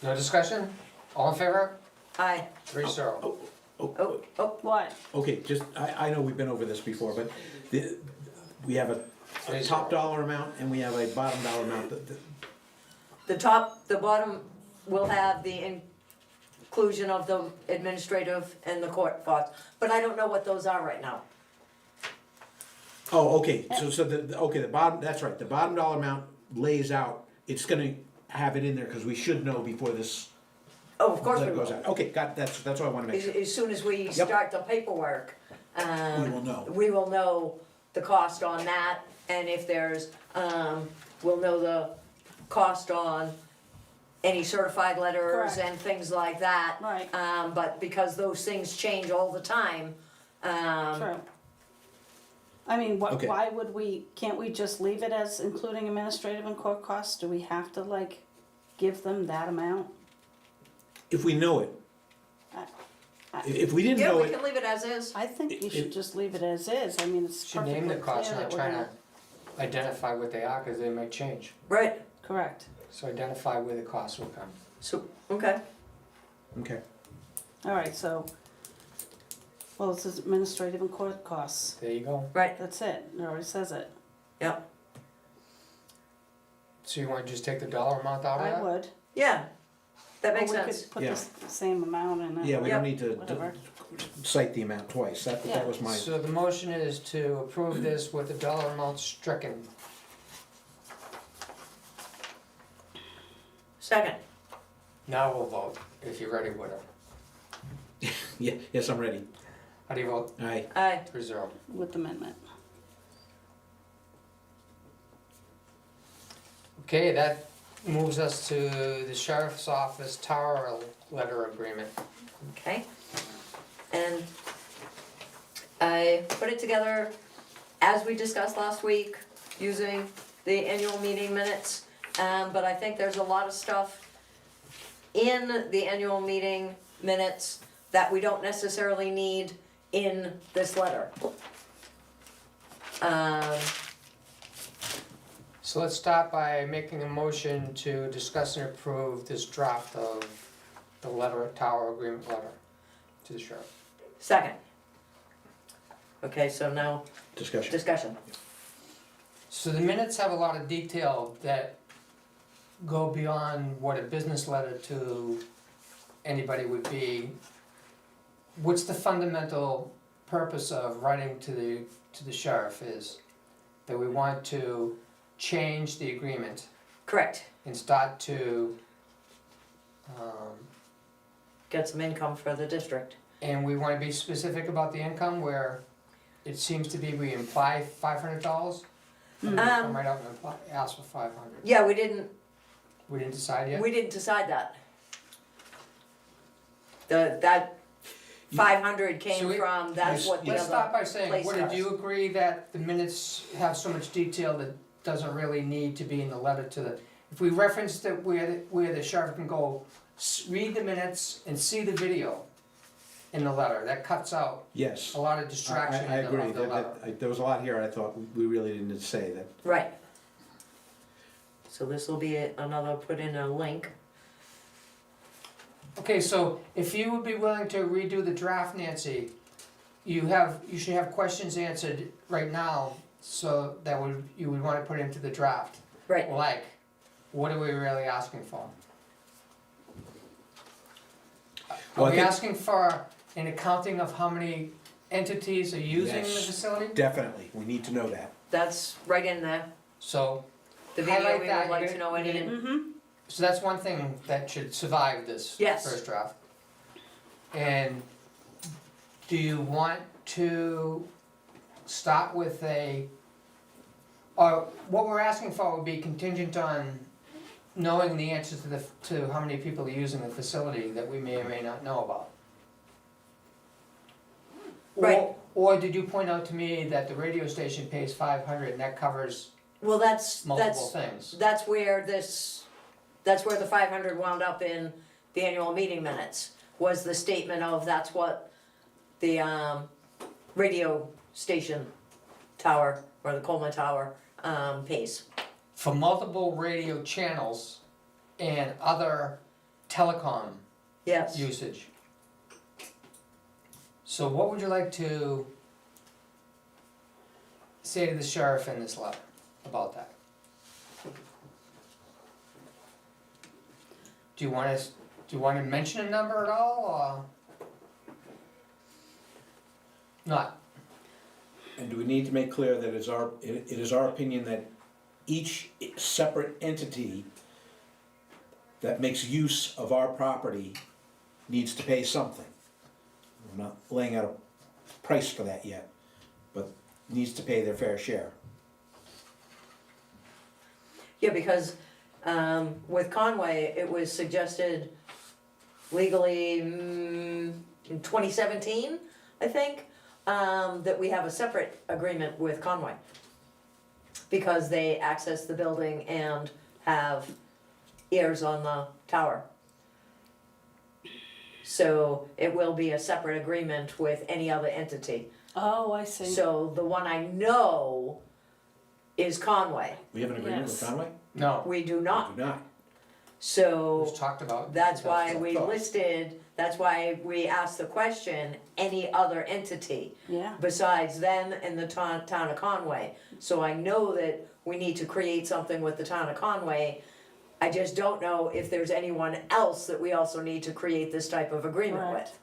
No discussion? All in favor? Aye. 3-0. Oh, What? Okay, just, I know we've been over this before, but we have a top dollar amount and we have a bottom dollar amount. the bottom will have the inclusion of the administrative and the court costs, but I don't know what those are right now. Oh, okay, so the bottom, that's right, the bottom dollar amount lays out, it's gonna have it in there, cause we should know before this Oh, of course we letter goes will. out. Okay, that's what I wanna make sure. As soon as we Yep. start the paperwork, We will know. we will know the cost on that, and if there's, we'll know the cost on any certified letters Correct. and things like that. Right. But because those things change all the time, True. I mean, Okay. why would can't we just leave it as including administrative and court costs? Do we have to give them that amount? If we know it. If we didn't yeah, know we it, can leave it as is. I think you should just leave it as is. I mean, it's Should perfectly name the clear costs, not that we're trying gonna. to identify what they are, cause they might change. Right, Correct. So identify where the costs will come. so, okay. okay, All right, so, well, it says administrative and court costs. There you go. Right, That's it. It already says it. yep, So you wanna just take the dollar amount out of that? I would. yeah, that Or makes we sense. could put Yeah. the same amount in it. yeah, we don't Yep. need to Whatever. cite the amount twice, Yeah. that was my, So the motion is to approve this with the dollar amount stricken. Second, Now we'll vote, if you're ready with it. yeah, yes, I'm ready. How do you vote? Aye, aye, 3-0. With amendment. Okay, that moves us to the sheriff's office tower letter agreement. okay. And I put it together as we discussed last week, using the annual meeting minutes. But I think there's a lot of stuff in the annual meeting minutes that we don't necessarily need in this letter. So let's start by making a motion to discuss and approve this draft of the letter, tower agreement letter to the sheriff. Second. Okay, so now discussion. discussion. So the minutes have a lot of detail that go beyond what a business letter to anybody would be. What's the fundamental purpose of writing to the sheriff is that we want to change the agreement Correct. and start to, Get some income for the district. and we wanna be specific about the income where it seems to be we imply $500. Come right out and apply, ask for 500. Yeah, we didn't Decide yet? We didn't decide that. That 500 So came we- from, that's what the Let's start other by saying, place Woody, does. do you agree that the minutes have so much detail that doesn't really need to be in the letter to the, if we reference that where the sheriff can go, read the minutes and see the video in the letter, that cuts out Yes, a lot of distraction I in agree, the letter. there was a lot here I thought we really didn't say that. Right. So this will be another, put in a link. Okay, so if you would be willing to redo the draft, Nancy, you should have questions answered right now, so that you would wanna put into the draft. Right. Like, what are we really asking for? Well, Are I we think- asking for an accounting of how many entities are using the Yes. facility? Definitely, we need to know that. That's right in there. So, The Highlight VDOE that, would like you're to know gonna- any, you're Mm-hmm. so that's one thing that should survive this Yes. first draft. And do you want to start with or what we're asking for would be contingent on knowing the answer to how many people are using the facility that we may or may not know about. Right. Or did you point out to me that the radio station pays 500 and that covers well, multiple things? that's where the 500 wound up in the annual meeting minutes, was the statement of that's what the, radio station tower, or the Coleman Tower, pays. For multiple radio channels and other telecom Yes. usage. So what would you like to say to the sheriff in this letter about that? Do you want to mention a number at all, or? Not, And do we need to make clear that it is our opinion that each separate entity that makes use of our property needs to pay something? I'm not laying out a price for that yet, but needs to pay their fair share. Yeah, because, with Conway, it was suggested legally, in 2017, I think, that we have a separate agreement with Conway. Because they access the building and have ears on the tower. So it will be a separate agreement with any other entity. Oh, I see. So the one I know is Conway. We have an agreement with Yes. Conway? no, We do We not. do not. it So was talked about. that's why we thought. listed, that's why we asked the question, any other entity Yeah, besides them and the town of Conway. So I know that we need to create something with the town of Conway. I just don't know if there's anyone else that we also need to create this type of agreement Correct. with.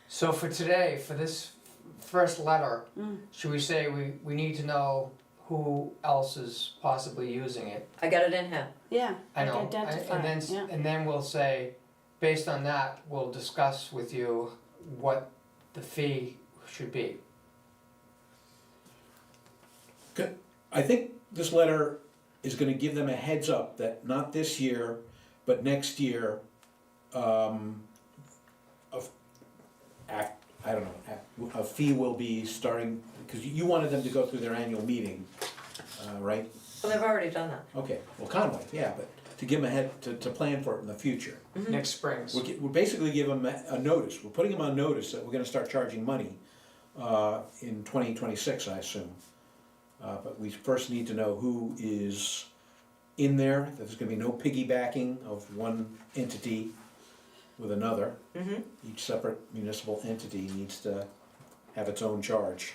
So for today, for this first letter, Mm. should we say we need to know who else is possibly using it? I got it in here. yeah, I like know, identify, and then, yeah. and then we'll say, based on that, we'll discuss with you what the fee should be. I think this letter is gonna give them a heads up that not this year, but next year, I don't know, a fee will be starting, because you wanted them to go through their annual meeting, right? Well, they've already done that. Okay, well Conway, yeah, but to give them a head, to plan for it in the future. Next springs. We're basically giving them a notice, we're putting them on notice that we're gonna start charging money in 2026, I assume. But we first need to know who is in there, that there's gonna be no piggybacking of one entity with another. Each separate municipal entity needs to have its own charge.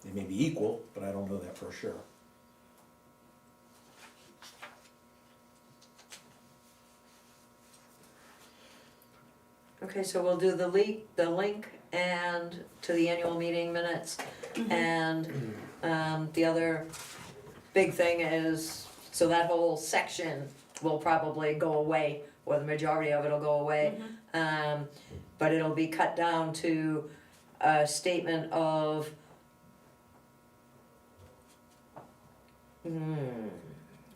They may be equal, but I don't know that for sure. Okay, so we'll do the link and to the annual meeting minutes. And, the other big thing is, so that whole section will probably go away, or the majority of it'll go away. But it'll be cut down to a statement of,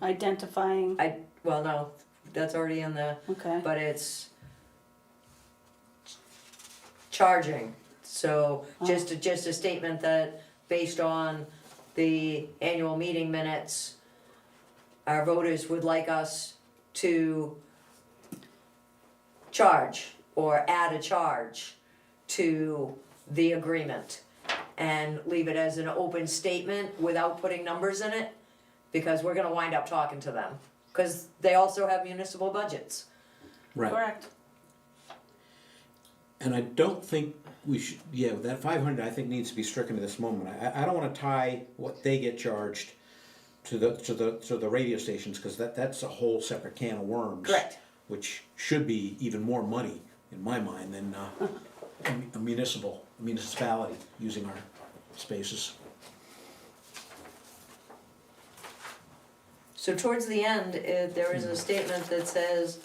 Identifying, well, no, that's already in the, okay, but it's charging. So just a statement that based on the annual meeting minutes, our voters would like us to charge or add a charge to the agreement and leave it as an open statement without putting numbers in it, because we're gonna wind up talking to them, cause they also have municipal budgets. correct. And I don't think we should, yeah, that 500 I think needs to be stricken at this moment. I don't wanna tie what they get charged to the radio stations, cause that's a whole separate can of worms. Correct. Which should be even more money in my mind, than a municipality using our spaces. So towards the end, there is a statement that says,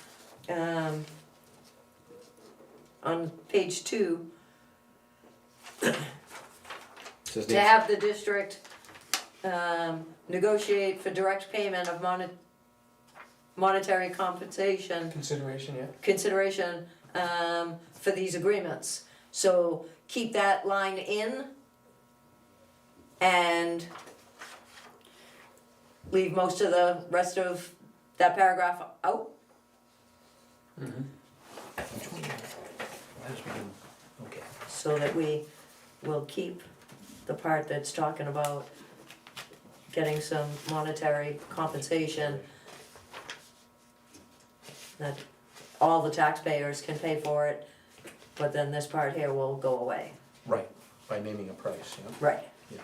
on page 2, Says to Nancy. have the district negotiate for direct payment of monetary compensation Consideration, yeah. for these agreements. So keep that line in and leave most of the rest of that paragraph out. Mhm. Which one? Last one. Okay. So that we will keep the part that's talking about getting some monetary compensation that all the taxpayers can pay for it, but then this part here will go away. Right, by naming a price, yeah. Right. Yeah.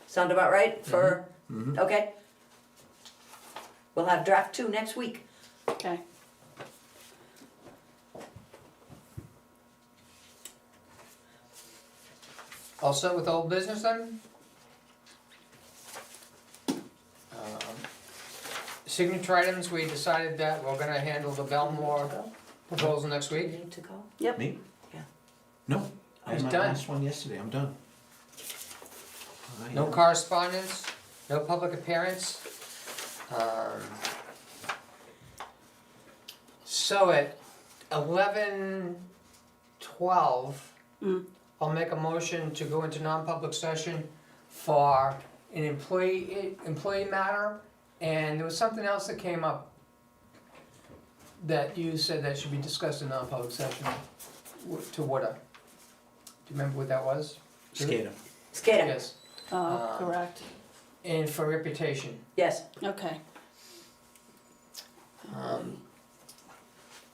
Sound about right for, Mhm. okay? We'll have draft 2 next week. Okay. All set with old business then? Signature items, we decided that we're gonna handle the Belmore proposal next We week. need to go? Yep. Me? Yeah. No, I He's had my done. last one yesterday, I'm done. No correspondence, no public appearance. So at 11:12, I'll make a motion to go into non-public session for an employee matter, and there was something else that came up that you said that should be discussed in non-public session. To what? Do you remember what that was? Skater. Skater, Yes, Oh, correct. and for reputation. yes. Okay. It's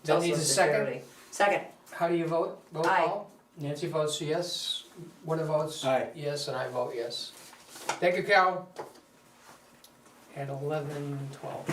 That also needs a second. security. Second, How do you vote? Roll Aye. call? Nancy votes yes. What votes? Aye. Yes, and I vote yes. Thank you, Carol. At 11:12.